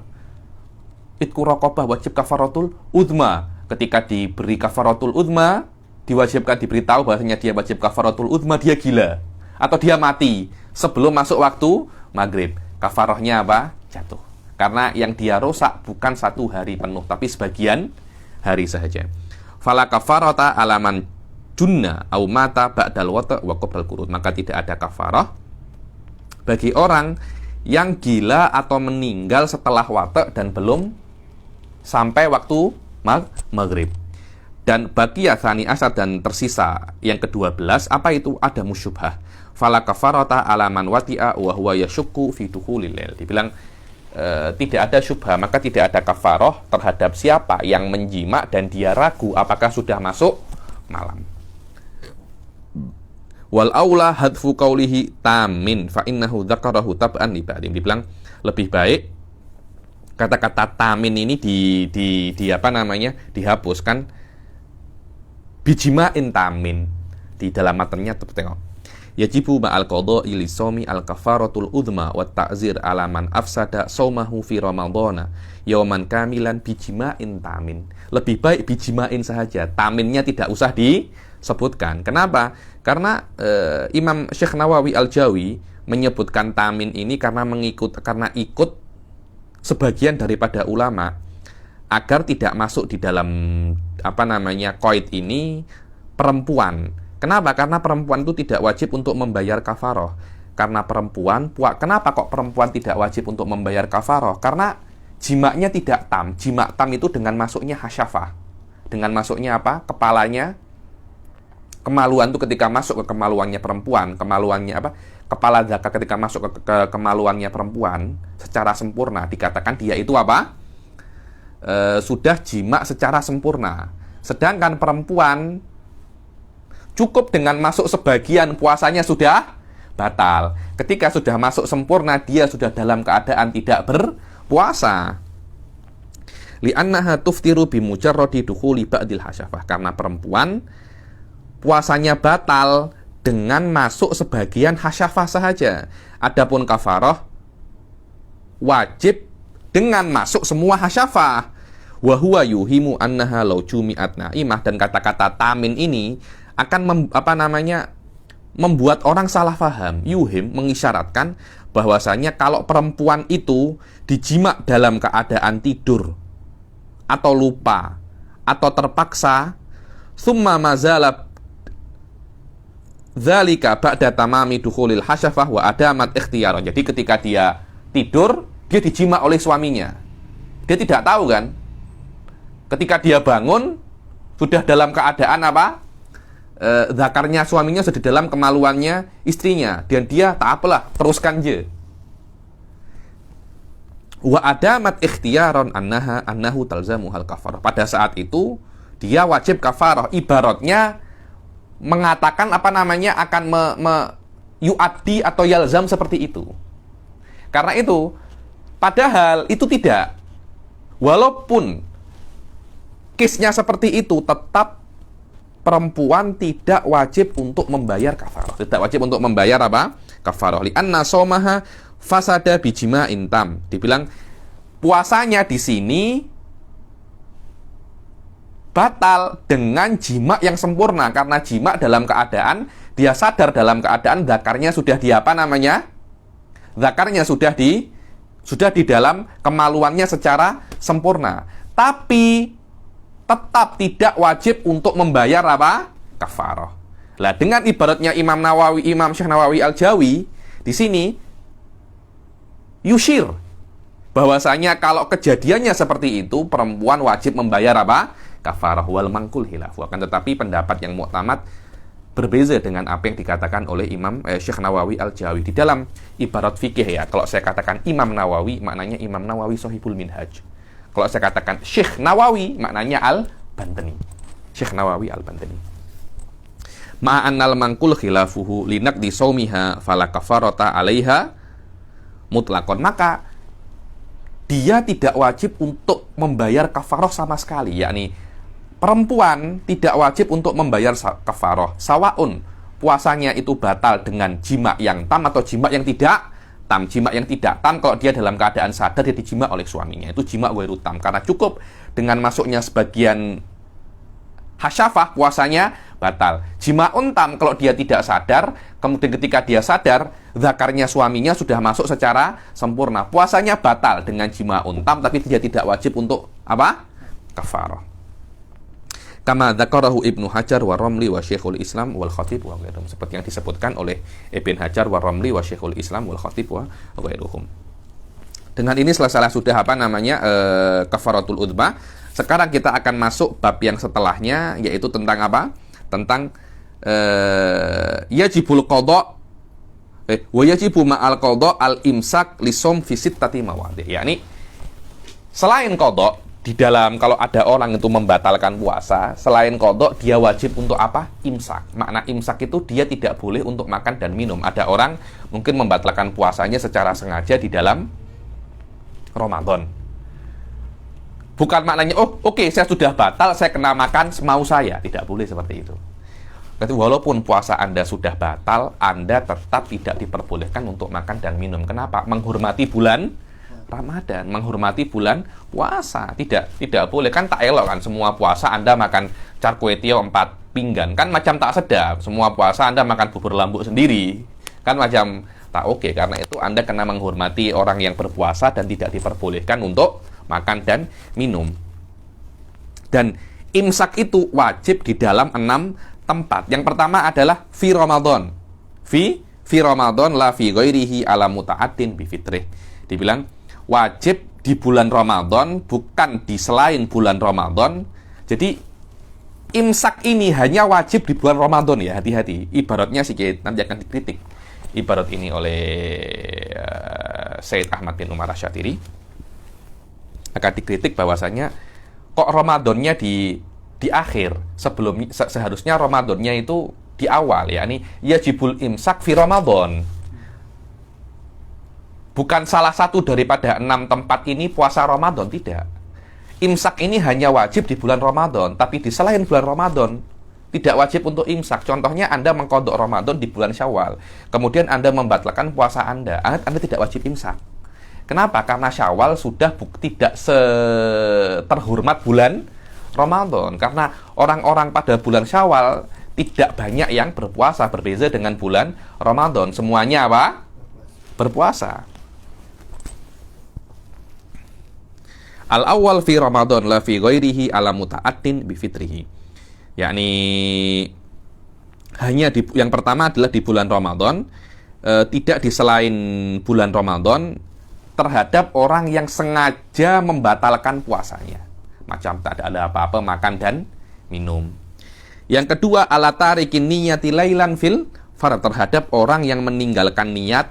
itqu raqabah, wajib kafaratul udhma. Ketika diberi kafaratul udhma, diwajibkan diberitahu bahwasanya dia wajib kafaratul udhma, dia gila. atau dia mati sebelum masuk waktu maghrib, kafarohnya apa? Jatuh. Karena yang dia rusak bukan 1 hari penuh, tapi sebagian hari saja. Fala kafarata alaman junna au mata ba'dal wata' wa qabl qurud. Maka tidak ada kafarah bagi orang yang gila atau meninggal setelah wata' dan belum sampai waktu maghrib. Dan bagi Tsani Asyar dan tersisa yang ke-12, apa itu? Ada musyubhah. Fala kafarata alaman wati'a wa huwa yashukku fi dukhulil lail. Dibilang tidak ada syubhah, maka tidak ada kafaroh terhadap siapa yang menjima dan dia ragu apakah sudah masuk malam. Wal aula hadfu qaulihi tamin fa innahu dzakarahu tab'an li ba'din. Dibilang lebih baik kata-kata tamin ini dihapuskan bijima'in tamin. Di dalam matanya tengok. Yajibu ma'al qadha'i li shaumi al-kafaratul udhma wa ta'zir ala man afsada shaumahu fi ramadhana yauman kamilan bijima'in tamin. Lebih baik bijima'in saja. Taminnya tidak usah disebutkan. Kenapa? Karena Imam Syekh Nawawi Al-Jawi menyebutkan tamin ini karena ikut sebagian daripada ulama agar tidak masuk di dalam qaid ini perempuan. Kenapa? Karena perempuan itu tidak wajib untuk membayar kafaroh. Karena kenapa kok perempuan tidak wajib untuk membayar kafaroh? Karena jimaknya tidak tam. Jimak tam itu dengan masuknya hasyafah. Dengan masuknya apa? Kepalanya. Kemaluan itu ketika masuk ke kemaluannya perempuan. Kemaluannya apa? Kepala zakar ketika masuk ke kemaluannya perempuan secara sempurna. Dikatakan dia itu apa? Sudah jimak secara sempurna. Sedangkan perempuan cukup dengan masuk sebagian puasanya sudah batal. Ketika sudah masuk sempurna, dia sudah dalam keadaan tidak berpuasa. Li'annaha tuftiru bimujarradi dukhuli ba'dil hasyafah. Karena perempuan puasanya batal dengan masuk sebagian hasyafah saja. Adapun kafarah wajib dengan masuk semua hasyafah. Wa huwa yuhimu annaha law jumi'at na'imah. Dan kata-kata tamin ini akan membuat orang salah faham. Yuhim mengisyaratkan bahwasanya kalau perempuan itu dijimak dalam keadaan tidur atau lupa atau terpaksa, summa mazala dzalika ba'da tamami dukhulil hasyafah wa adamat ikhtiyar. Jadi ketika dia tidur, dia dijimak oleh suaminya. Dia tidak tahu kan? Ketika dia bangun sudah dalam keadaan apa? Zakarnya suaminya sudah dalam kemaluannya istrinya, dan dia tak apalah, teruskan je. Wa adamat ikhtiyaron annahu talzamuhal kafarah. Pada saat itu dia wajib kafarah. Ibaratnya mengatakan akan yu'addi atau yalzam seperti itu. Karena itu, padahal itu tidak. Walaupun kisnya seperti itu, tetap perempuan tidak wajib untuk membayar kafarah. Tidak wajib untuk membayar apa? Kafarah. Li'anna shaumaha fasada bijima'in tam. Dibilang puasanya di sini batal dengan jima yang sempurna. Karena jima dalam keadaan dia sadar dalam keadaan zakarnya sudah zakarnya sudah di dalam kemaluannya secara sempurna. Tapi tetap tidak wajib untuk membayar apa? Kafarah. Lah dengan ibaratnya Imam Syekh Nawawi Al-Jawi di sini yushir bahwasanya kalau kejadiannya seperti itu perempuan wajib membayar apa? Kafarah. Wal mangkul khilafu. Akan tetapi pendapat yang mu'tamad berbeza dengan apa yang dikatakan oleh Imam Syekh Nawawi Al-Jawi di dalam ibarat fikih ya. Kalau saya katakan Imam Nawawi, maknanya Imam Nawawi Shahihul Minhaj. Kalau saya katakan Syekh Nawawi, maknanya Al-Bantani. Syekh Nawawi Al-Bantani. Ma'annal mangkul khilafuhu linaqdi shaumiha fala kafarata 'alaiha mutlaqon. Maka dia tidak wajib untuk membayar kafarah sama sekali, yakni perempuan tidak wajib untuk membayar kafarah. Sawaun puasanya itu batal dengan jima yang tam atau jima yang tidak tam. Jima yang tidak tam kalau dia dalam keadaan sadar dia dijima oleh suaminya, itu jima ghairu tam. Karena cukup dengan masuknya sebagian hasyafah puasanya batal. Jima'un tam, kalau dia tidak sadar, kemudian ketika dia sadar, zakarnya suaminya sudah masuk secara sempurna. Puasanya batal dengan jima'un tam, tapi dia tidak wajib untuk apa? Kafarah. Kama dzakarahu Ibnu Hajar wa Ramli wa Syekhul Islam wal Khatib wa ghairuhum. Seperti yang disebutkan oleh Ibnu Hajar wa Ramli wa Syekhul Islam wal Khatib wa ghairuhum. Dengan ini selesai sudah kafaratul udma. Sekarang kita akan masuk bab yang setelahnya, yaitu tentang apa? Tentang yajibul qada wa yajibu ma'al qada al imsak li shaum fi sittati mawadhi'. Yakni selain qada, di dalam kalau ada orang itu membatalkan puasa, selain qada dia wajib untuk apa? Imsak. Makna imsak itu dia tidak boleh untuk makan dan minum. Ada orang mungkin membatalkan puasanya secara sengaja di dalam Ramadan. Bukan maknanya, oke, saya sudah batal, saya kena makan semau saya. Tidak boleh seperti itu. Berarti walaupun puasa Anda sudah batal, Anda tetap tidak diperbolehkan untuk makan dan minum. Kenapa? Menghormati bulan Ramadan, menghormati bulan puasa. Tidak boleh. Kan tak elok kan, semua puasa Anda makan charkwetio 4 pinggan. Kan macam tak sedap. Semua puasa Anda makan bubur lambuk sendiri. Kan macam tak oke. Karena itu Anda kena menghormati orang yang berpuasa dan tidak diperbolehkan untuk makan dan minum. Dan imsak itu wajib di dalam 6 tempat. Yang pertama adalah fi Ramadan. Fi Ramadan la fi ghairihi ala muta'addin bi fitrih. Dibilang wajib di bulan Ramadan, bukan di selain bulan Ramadan. Jadi imsak ini hanya wajib di bulan Ramadan ya, hati-hati. Ibaratnya sedikit nanti akan dikritik. Ibarat ini oleh Sayyid Ahmad bin Umar Asy'atiri. Akan dikritik bahwasanya kok Ramadannya di akhir, sebelum seharusnya Ramadannya itu di awal, yakni yajibul imsak fi Ramadan. Bukan salah satu daripada 6 tempat ini puasa Ramadan, tidak. Imsak ini hanya wajib di bulan Ramadan, tapi di selain bulan Ramadan tidak wajib untuk imsak. Contohnya Anda mengqadha Ramadan di bulan Syawal, kemudian Anda membatalkan puasa Anda tidak wajib imsak. Kenapa? Karena Syawal sudah tidak terhormat bulan Ramadan. Karena orang-orang pada bulan Syawal tidak banyak yang berpuasa, berbeza dengan bulan Ramadan. Semuanya apa? Berpuasa. Al-awwal fi Ramadan la fi ghairihi ala muta'addin bi fitrihi. Yakni hanya yang pertama adalah di bulan Ramadan, tidak di selain bulan Ramadan, terhadap orang yang sengaja membatalkan puasanya. Macam tak ada apa-apa makan dan minum. Yang kedua, ala tarikin niyati lailan fil fard, terhadap orang yang meninggalkan niat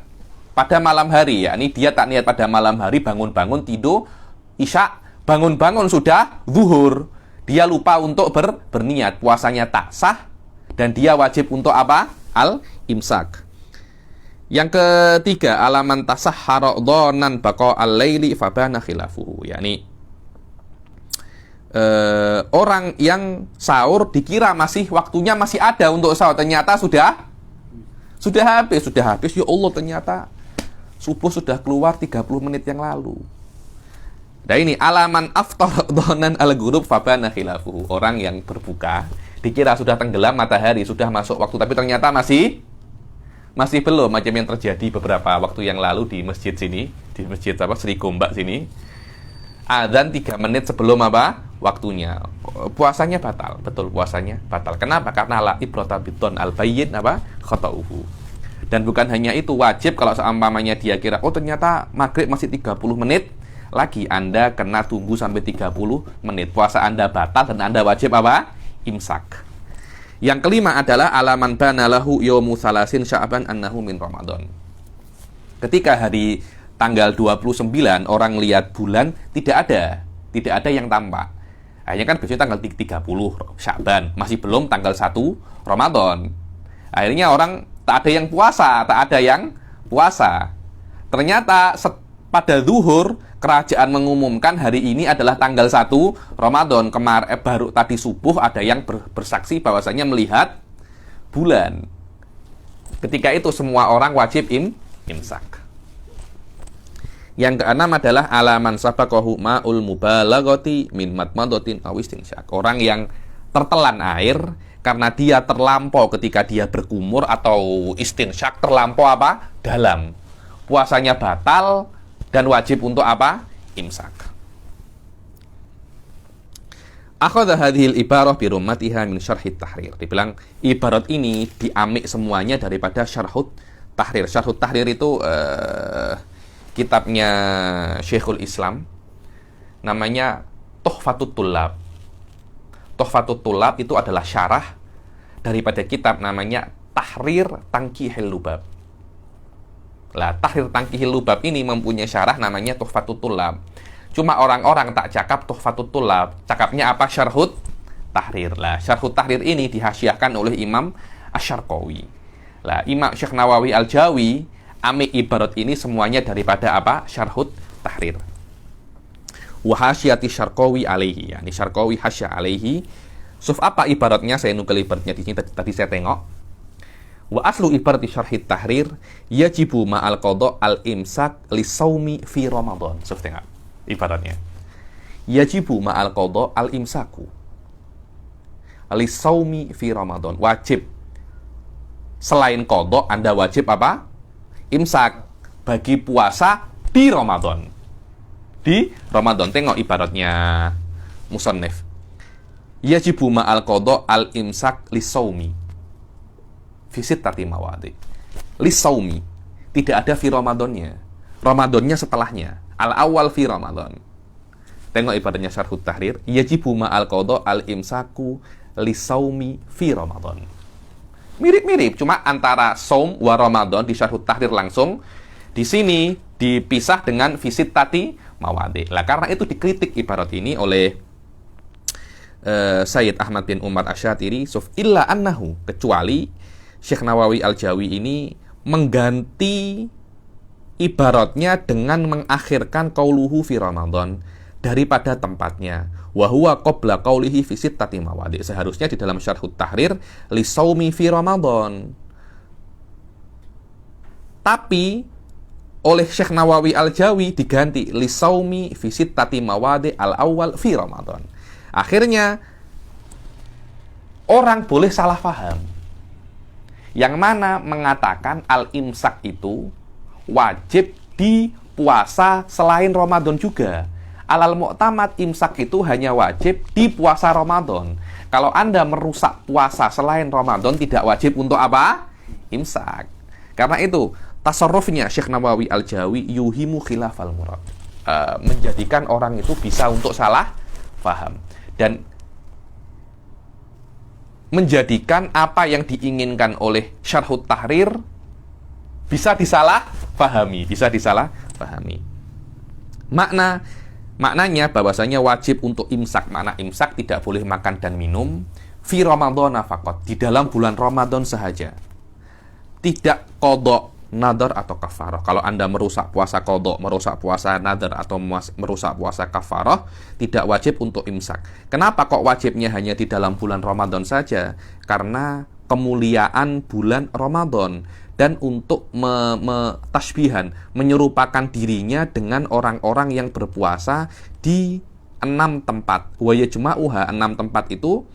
pada malam hari. Yakni dia tak niat pada malam hari, bangun-bangun tidur isya, bangun-bangun sudah zuhur. Dia lupa untuk berniat, puasanya tak sah dan dia wajib untuk apa? Al-imsak. Yang ketiga, alaman tasahhara dhanan baqa al-laili fabana khilafuhu. Yakni orang yang sahur dikira waktunya masih ada untuk sahur, ternyata sudah habis. Ya Allah, ternyata subuh sudah keluar 30 menit yang lalu. Nah ini alaman aftar dhanan al-ghurub fabana khilafuhu. Orang yang berbuka dikira sudah tenggelam matahari, sudah masuk waktu, tapi ternyata masih belum, macam yang terjadi beberapa waktu yang lalu di masjid sini, di masjid Sri Gombak sini. Adzan 3 menit sebelum waktunya. Puasanya batal, betul, puasanya batal. Kenapa? Karena la ibrata bidon al-bayyin khata'uhu. Dan bukan hanya itu, wajib kalau seumpamanya dia kira ternyata maghrib masih 30 menit lagi, Anda kena tunggu sampai 30 menit. Puasa Anda batal dan Anda wajib imsak. Yang kelima adalah alaman bana lahu yaumu salasin sya'ban annahu min Ramadan. Ketika hari tanggal 29 orang lihat bulan tidak ada yang tampak. Akhirnya kan biasanya tanggal 30 Sya'ban, masih belum tanggal 1 Ramadan. Akhirnya orang tak ada yang puasa. Ternyata pada zuhur kerajaan mengumumkan hari ini adalah tanggal 1 Ramadan. Baru tadi subuh ada yang bersaksi bahwasanya melihat bulan. Ketika itu semua orang wajib imsak. Yang keenam adalah alaman sabaqahu ma'ul mubalaghati min matmadatin aw istinsyak. Orang yang tertelan air karena dia terlampau ketika dia berkumur atau istinsyak terlampau apa? Dalam. Puasanya batal dan wajib untuk apa? Imsak. Akhadha hadhil ibarah bi rummatiha min syarhit tahrir. Dibilang ibarat ini diamik semuanya daripada syarhut tahrir. Syarhut tahrir itu kitabnya Syekhul Islam, namanya Tuhfatut Tullab. Tuhfatut Tullab itu adalah syarah daripada kitab namanya Tahrir Tanqihil Lubab. Lah, Tahrir Tanqihil Lubab ini mempunyai syarah namanya Tuhfatut Tullab. Cuma orang-orang tak cakap Tuhfatut Tullab, cakapnya apa? Syarhut Tahrir. Lah, Syarhut Tahrir ini dihasyiahkan oleh Imam Asy-Syarqawi. Lah, Imam Syekh Nawawi Al-Jawi amik ibarat ini semuanya daripada apa? Syarhut Tahrir. Wa hasyiyati Syarqawi alaihi. Yani Syarqawi hasyah alaihi. Suf apa ibaratnya? Saya nukil ibaratnya di sini tadi saya tengok. Wa aslu ibarati syarhit tahrir yajibu ma'al qada al-imsak li shaumi fi Ramadan. Suf tengok ibaratnya. Yajibu ma'al qada al-imsaku li shaumi fi Ramadan. Wajib selain qada Anda wajib apa? Imsak bagi puasa di Ramadan. Di Ramadan. Tengok ibaratnya musannif. Yajibu ma'al qada al-imsak li shaumi fi sittati mawadi. Li shaumi. Tidak ada fi Ramadannya. Ramadannya setelahnya. Al-awwal fi Ramadan. Tengok ibaratnya Syarhut Tahrir. Yajibu ma'al qada al-imsaku li shaumi fi Ramadan. Mirip-mirip, cuma antara saum wa Ramadan di Syarhut Tahrir langsung, di sini dipisah dengan fi sittati mawadi. Lah karena itu dikritik ibarat ini oleh Sayyid Ahmad bin Umar Asy-Syatiri, suf illa annahu, kecuali Syekh Nawawi Al-Jawi ini mengganti ibaratnya dengan mengakhirkan qauluhu fi Ramadan daripada tempatnya. Wa huwa qabla qaulihi fi sittati mawadi. Seharusnya di dalam Syarhut Tahrir li shaumi fi Ramadan. Tapi oleh Syekh Nawawi Al-Jawi diganti li shaumi fi sittati mawadi al-awwal fi Ramadan. Akhirnya orang boleh salah paham. Yang mana mengatakan al-imsak itu wajib di puasa selain Ramadan juga. Alal mu'tamad imsak itu hanya wajib di puasa Ramadan. Kalau Anda merusak puasa selain Ramadan tidak wajib untuk apa? Imsak. Karena itu tasarrufnya Syekh Nawawi Al-Jawi yuhimu khilafal murad. Menjadikan orang itu bisa untuk salah paham. Dan menjadikan apa yang diinginkan oleh Syarhut Tahrir bisa disalah pahami. Maknanya bahwasanya wajib untuk imsak. Makna imsak tidak boleh makan dan minum fi Ramadan faqat, di dalam bulan Ramadan sahaja. Tidak qada nadar atau kafarah. Kalau Anda merusak puasa qada, merusak puasa nadar atau merusak puasa kafarah, tidak wajib untuk imsak. Kenapa kok wajibnya hanya di dalam bulan Ramadan saja? Karena kemuliaan bulan Ramadan dan untuk tasbihan, menyerupakan dirinya dengan orang-orang yang berpuasa di 6 tempat. Wa yajma'uha, 6 tempat itu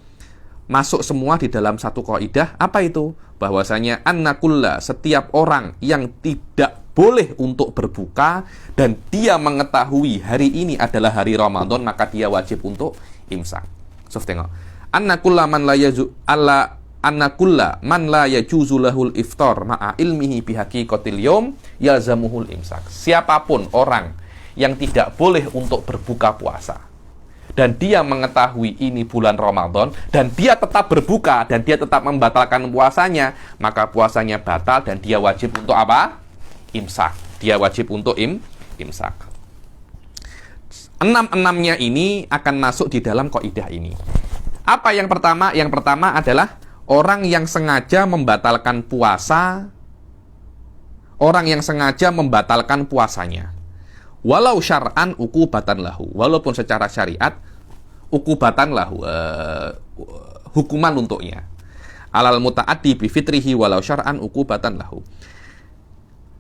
masuk semua di dalam satu kaidah. Apa itu? Bahwasanya annakulla, setiap orang yang tidak boleh untuk berbuka dan dia mengetahui hari ini adalah hari Ramadan, maka dia wajib untuk imsak. So, tengok. Annakulla man la yajuzu lahul iftar ma'a ilmihi bihaqiqatil yaum yalzamuhul imsak. Siapapun orang yang tidak boleh untuk berbuka puasa dan dia mengetahui ini bulan Ramadan dan dia tetap berbuka dan dia tetap membatalkan puasanya, maka puasanya batal dan dia wajib untuk apa? Imsak. Dia wajib untuk imsak. 6-6-nya ini akan masuk di dalam kaidah ini. Apa yang pertama? Yang pertama adalah orang yang sengaja membatalkan puasa, orang yang sengaja membatalkan puasanya. Walau syar'an uqubatan lahu, walaupun secara syariat uqubatan lahu, hukuman untuknya. Alal muta'addi bi fitrihi walau syar'an uqubatan lahu.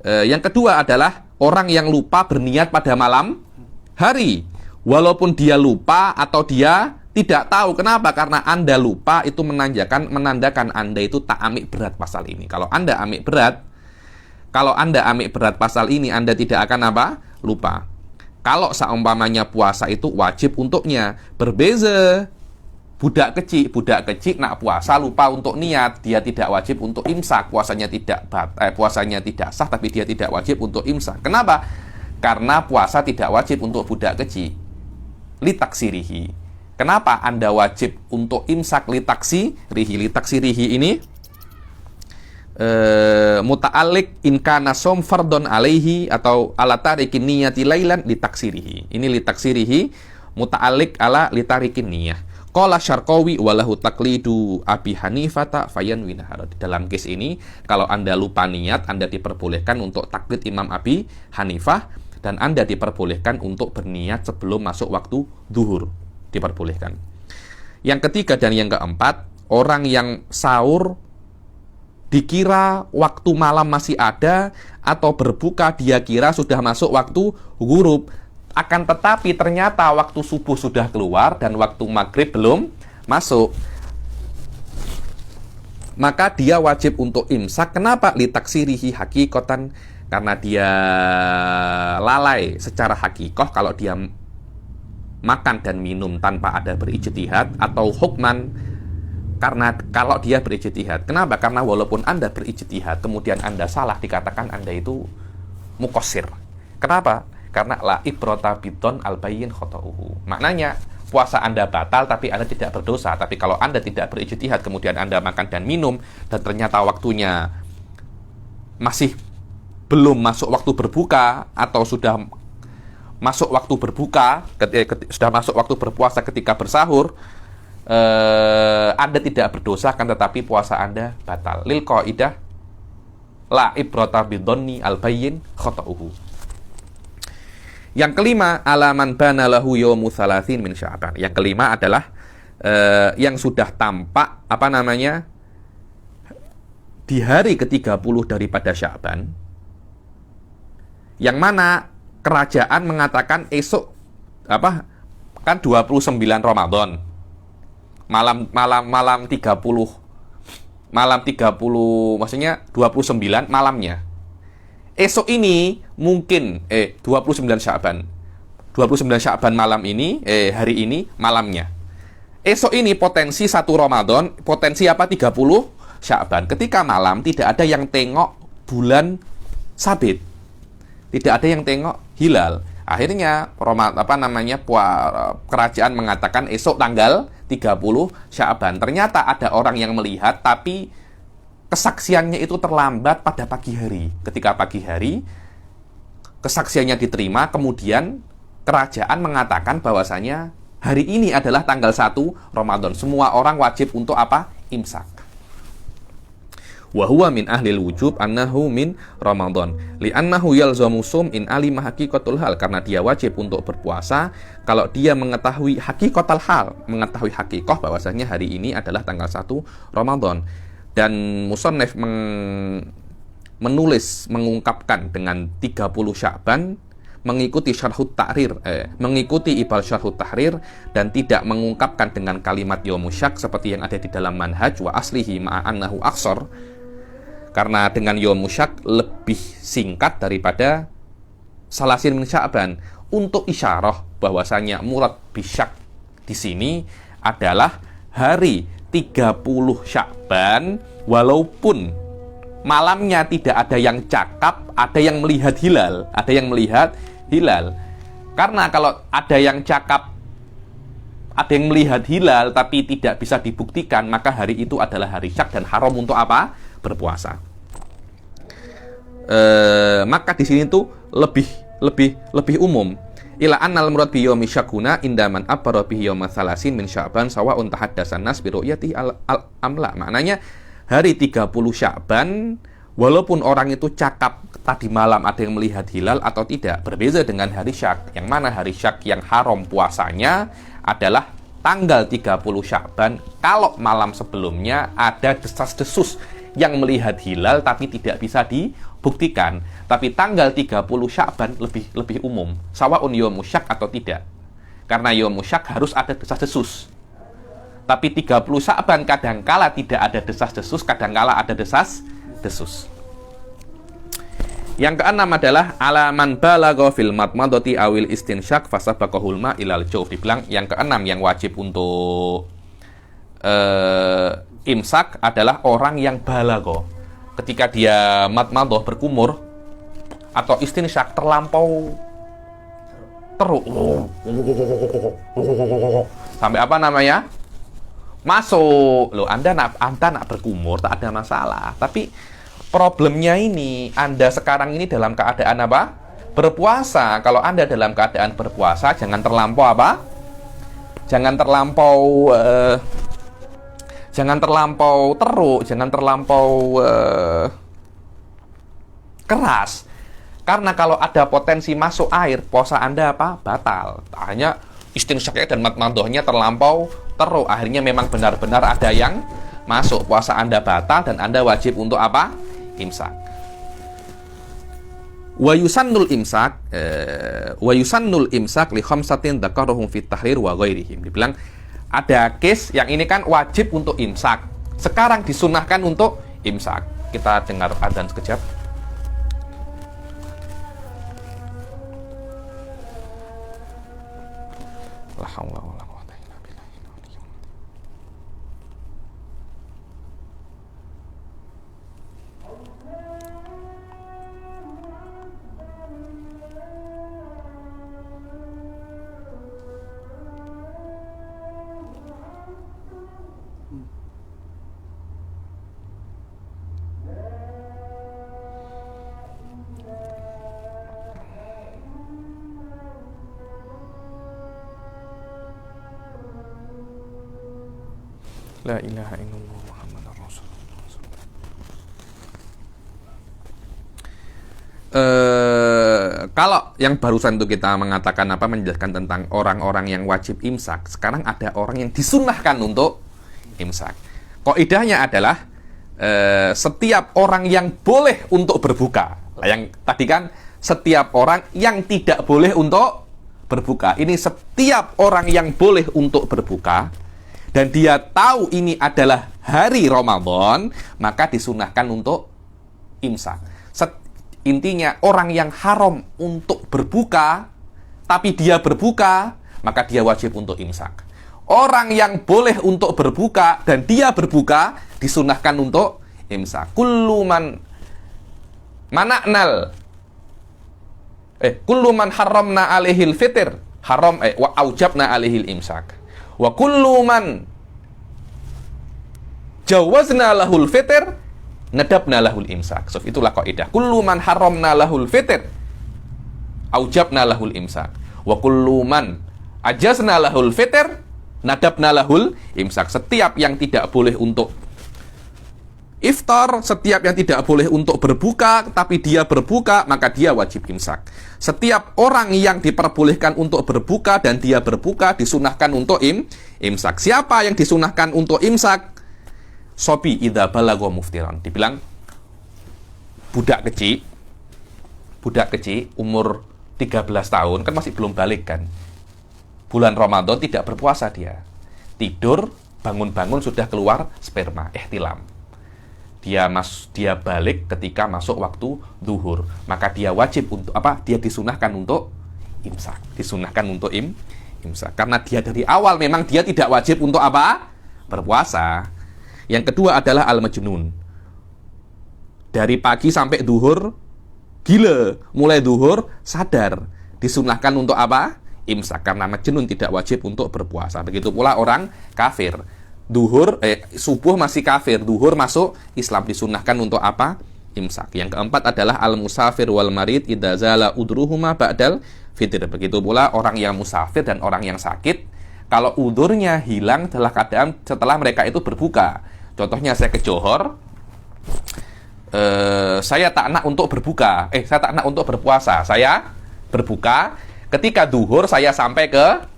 Yang kedua adalah orang yang lupa berniat pada malam hari, walaupun dia lupa atau dia Tidak tahu kenapa, karena Anda lupa itu menandakan Anda itu tak amik berat pasal ini. Kalau Anda amik berat pasal ini, Anda tidak akan apa? Lupa. Kalau seumpamanya puasa itu wajib untuknya, berbeza. Budak kecil nak puasa lupa untuk niat, dia tidak wajib untuk imsak, puasanya tidak sah, tapi dia tidak wajib untuk imsak. Kenapa? Karena puasa tidak wajib untuk budak kecil. Litaksirihi. Kenapa Anda wajib untuk imsak litaksirihi? Litaksirihi ini muta'alliq in kana shaum fardhon alaihi atau ala tarikin niyati lailan litaksirihi. Ini litaksirihi muta'alliq ala litarikin niyah. Qala Syarqawi walahu taqlidu Abi Hanifata fayanwi nahar. Di dalam case ini, kalau Anda lupa niat, Anda diperbolehkan untuk taklid Imam Abi Hanifah, dan Anda diperbolehkan untuk berniat sebelum masuk waktu zuhur. Diperbolehkan. Yang ketiga dan yang keempat, orang yang sahur dikira waktu malam masih ada, atau berbuka dia kira sudah masuk waktu ghurub. Akan tetapi ternyata waktu subuh sudah keluar dan waktu maghrib belum masuk. Maka dia wajib untuk imsak. Kenapa? Litaksirihi hakikotan. Karena dia lalai secara hakikoh kalau dia makan dan minum tanpa ada berijtihad, atau hukman karena kalau dia berijtihad. Kenapa? Karena walaupun Anda berijtihad kemudian Anda salah, dikatakan Anda itu mukosir. Kenapa? Karena la ibrata bidon albayyin khota'uhu. Maknanya puasa Anda batal tapi Anda tidak berdosa. Tapi kalau Anda tidak berijtihad kemudian Anda makan dan minum dan ternyata waktunya masih belum masuk waktu berbuka, atau sudah masuk waktu berbuka, sudah masuk waktu berpuasa ketika bersahur, Anda tidak berdosa, kan tetapi puasa Anda batal. Lil qaidah la ibrata bidhonni albayyin khata'uhu. Yang kelima, alaman bana lahu yaumu thalathin min Sya'ban. Yang kelima adalah yang sudah tampak di hari ke-30 daripada Sya'ban, yang mana kerajaan mengatakan esok kan 29 Ramadan. Malam 30 maksudnya 29 malamnya. Esok ini mungkin 29 Sya'ban. 29 Sya'ban malam ini hari ini malamnya. Esok ini potensi 1 Ramadan, potensi 30 Sya'ban. Ketika malam tidak ada yang tengok bulan sabit. Tidak ada yang tengok hilal. Akhirnya kerajaan mengatakan esok tanggal 30 Sya'ban. Ternyata ada orang yang melihat tapi kesaksiannya itu terlambat pada pagi hari. Ketika pagi hari kesaksiannya diterima, kemudian kerajaan mengatakan bahwasanya hari ini adalah tanggal 1 Ramadan. Semua orang wajib untuk imsak. Wa huwa min ahlil wujub annahu min Ramadan li'annahu yalzamu sum in alima haqiqatul hal, karena dia wajib untuk berpuasa kalau dia mengetahui haqiqatul hal, mengetahui hakikoh bahwasanya hari ini adalah tanggal 1 Ramadan. Dan musannif mengungkapkan dengan 30 Sya'ban mengikuti syarhut tahrir, mengikuti ibal syarhut tahrir, dan tidak mengungkapkan dengan kalimat yaumusyak seperti yang ada di dalam manhaj wa aslihi ma'annahu aqsar. Karena dengan yaumusyak lebih singkat daripada salasin min Sya'ban, untuk isyarah bahwasanya murad bisyak di sini adalah hari 30 Sya'ban, walaupun malamnya tidak ada yang cakap, ada yang melihat hilal, Karena kalau ada yang cakap, ada yang melihat hilal tapi tidak bisa dibuktikan, maka hari itu adalah hari syak dan haram untuk berpuasa. Maka di sini tuh lebih umum. Ila annal murad bi yaumi syakuna indaman abara bi yauma salasin min Sya'ban sawa'un tahaddatsan nas bi ru'yati al-amla. Maknanya hari 30 Sya'ban walaupun orang itu cakap tadi malam ada yang melihat hilal atau tidak, berbeza dengan hari syak, yang mana hari syak yang haram puasanya adalah tanggal 30 Sya'ban kalau malam sebelumnya ada desas-desus yang melihat hilal tapi tidak bisa dibuktikan. Tapi tanggal 30 Sya'ban lebih umum, sawaun yaumusyak atau tidak. Karena yaumusyak harus ada desas-desus. Tapi 30 Sya'ban kadangkala tidak ada desas-desus, kadangkala ada desas-desus. Yang keenam adalah alaman balagha fil madmadati awil istinsyak fasabaqahul ma ilal jawf. Dibilang yang keenam yang wajib untuk imsak adalah orang yang balagha. Ketika dia madmadah berkumur atau istinsyak terlampau teruk sampai apa namanya? Masuk. Loh, Anda nak berkumur tak ada masalah. Tapi problemnya ini, Anda sekarang ini dalam keadaan apa? Berpuasa. Kalau Anda dalam keadaan berpuasa, jangan terlampau apa? Jangan terlampau teruk, jangan terlampau keras. Karena kalau ada potensi masuk air, puasa Anda apa? Batal. Hanya istinsyaknya dan madmadahnya terlampau teruk. Akhirnya memang benar-benar ada yang masuk. Puasa Anda batal dan Anda wajib untuk apa? Imsak. Wa yusannul imsak li khamsatin dzakaruhum fit tahrir wa ghairihim. Dibilang ada case yang ini kan wajib untuk imsak. Sekarang disunahkan untuk imsak. Kita dengar adzan sekejap. La haula wala quwwata illa billah. La ilaha illallah Muhammadar Rasulullah. Kalau yang barusan itu kita mengatakan apa, menjelaskan tentang orang-orang yang wajib imsak, sekarang ada orang yang disunahkan untuk imsak. Kaidahnya adalah setiap orang yang boleh untuk berbuka. Yang tadi kan setiap orang yang tidak boleh untuk berbuka. Ini setiap orang yang boleh untuk berbuka dan dia tahu ini adalah hari Ramadan, maka disunahkan untuk imsak. Intinya orang yang haram untuk berbuka, tapi dia berbuka, maka dia wajib untuk imsak. Orang yang boleh untuk berbuka dan dia berbuka, disunahkan untuk imsak. Kullu man haramna alaihil fitr haram wa aujabna alaihil imsak. Wa kullu man jawazna lahul fitr nadabna lahul imsak. So, itulah kaidah. Kullu man haramna lahul fitr aujabna lahul imsak. Wa kullu man ajazna lahul fitr nadabna lahul imsak. Setiap yang tidak boleh untuk iftar, setiap yang tidak boleh untuk berbuka, tapi dia berbuka, maka dia wajib imsak. Setiap orang yang diperbolehkan untuk berbuka dan dia berbuka, disunahkan untuk imsak. Siapa yang disunahkan untuk imsak? Sobi idza balagha muftiran. Dibilang budak kecil umur 13 tahun, kan masih belum balik kan. Bulan Ramadan tidak berpuasa dia. Tidur, bangun-bangun sudah keluar sperma, ihtilam. Dia balik ketika masuk waktu zuhur, maka dia wajib untuk apa? Dia disunahkan untuk imsak. Disunahkan untuk imsak karena dia dari awal memang dia tidak wajib untuk apa? Berpuasa. Yang kedua adalah al-majnun. Dari pagi sampai zuhur gila, mulai zuhur sadar. Disunahkan untuk apa? Imsak karena majnun tidak wajib untuk berpuasa. Begitu pula orang kafir. Subuh masih kafir, duhur masuk Islam, disunahkan untuk apa? Imsak. Yang keempat adalah al-musafir wal marid idza zala udruhuma ba'dal fitr. Begitu pula orang yang musafir dan orang yang sakit, kalau udurnya hilang dalam keadaan setelah mereka itu berbuka. Contohnya saya ke Johor, saya tak nak untuk berbuka, saya tak nak untuk berpuasa, saya berbuka. Ketika duhur saya sampai ke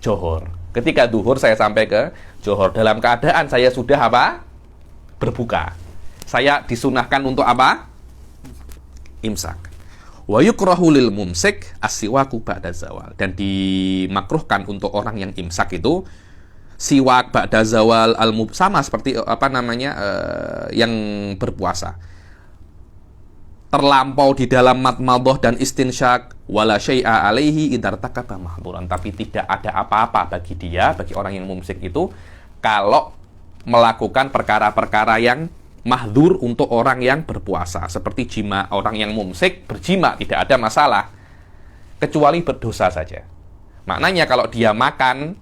Johor. Ketika duhur saya sampai ke Johor dalam keadaan saya sudah apa? Berbuka. Saya disunahkan untuk apa? Imsak. Wa yukrahu lil mumsik as-siwaku ba'da zawal. Dan dimakruhkan untuk orang yang imsak itu siwak ba'da zawal sama seperti yang berpuasa. Terlampau di dalam madmadah dan istinsyak wala syai'a alaihi idza takaba mahdhuran, tapi tidak ada apa-apa bagi dia, bagi orang yang mumsik itu, kalau melakukan perkara-perkara yang mahdzur untuk orang yang berpuasa, seperti jima. Orang yang mumsik berjima tidak ada masalah, kecuali berdosa saja. Maknanya kalau dia makan,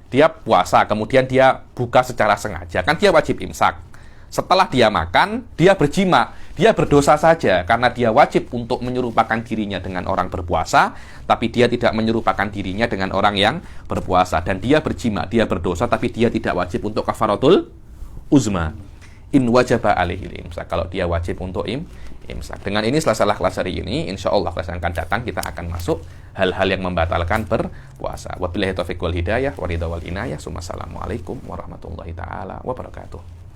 dia puasa, kemudian dia buka secara sengaja, kan dia wajib imsak. Setelah dia makan, dia berjima, dia berdosa saja, karena dia wajib untuk menyerupakan dirinya dengan orang berpuasa, tapi dia tidak menyerupakan dirinya dengan orang yang berpuasa. Dan dia berjima, dia berdosa, tapi dia tidak wajib untuk kafaratul uzma. In wajaba alaihi imsak, kalau dia wajib untuk imsak. Dengan ini selesailah kelas hari ini. Insya Allah kelas yang akan datang kita akan masuk hal-hal yang membatalkan berpuasa. Wabillahi taufiq wal hidayah, waridha wal inayah. Assalamualaikum warahmatullahi taala wabarakatuh.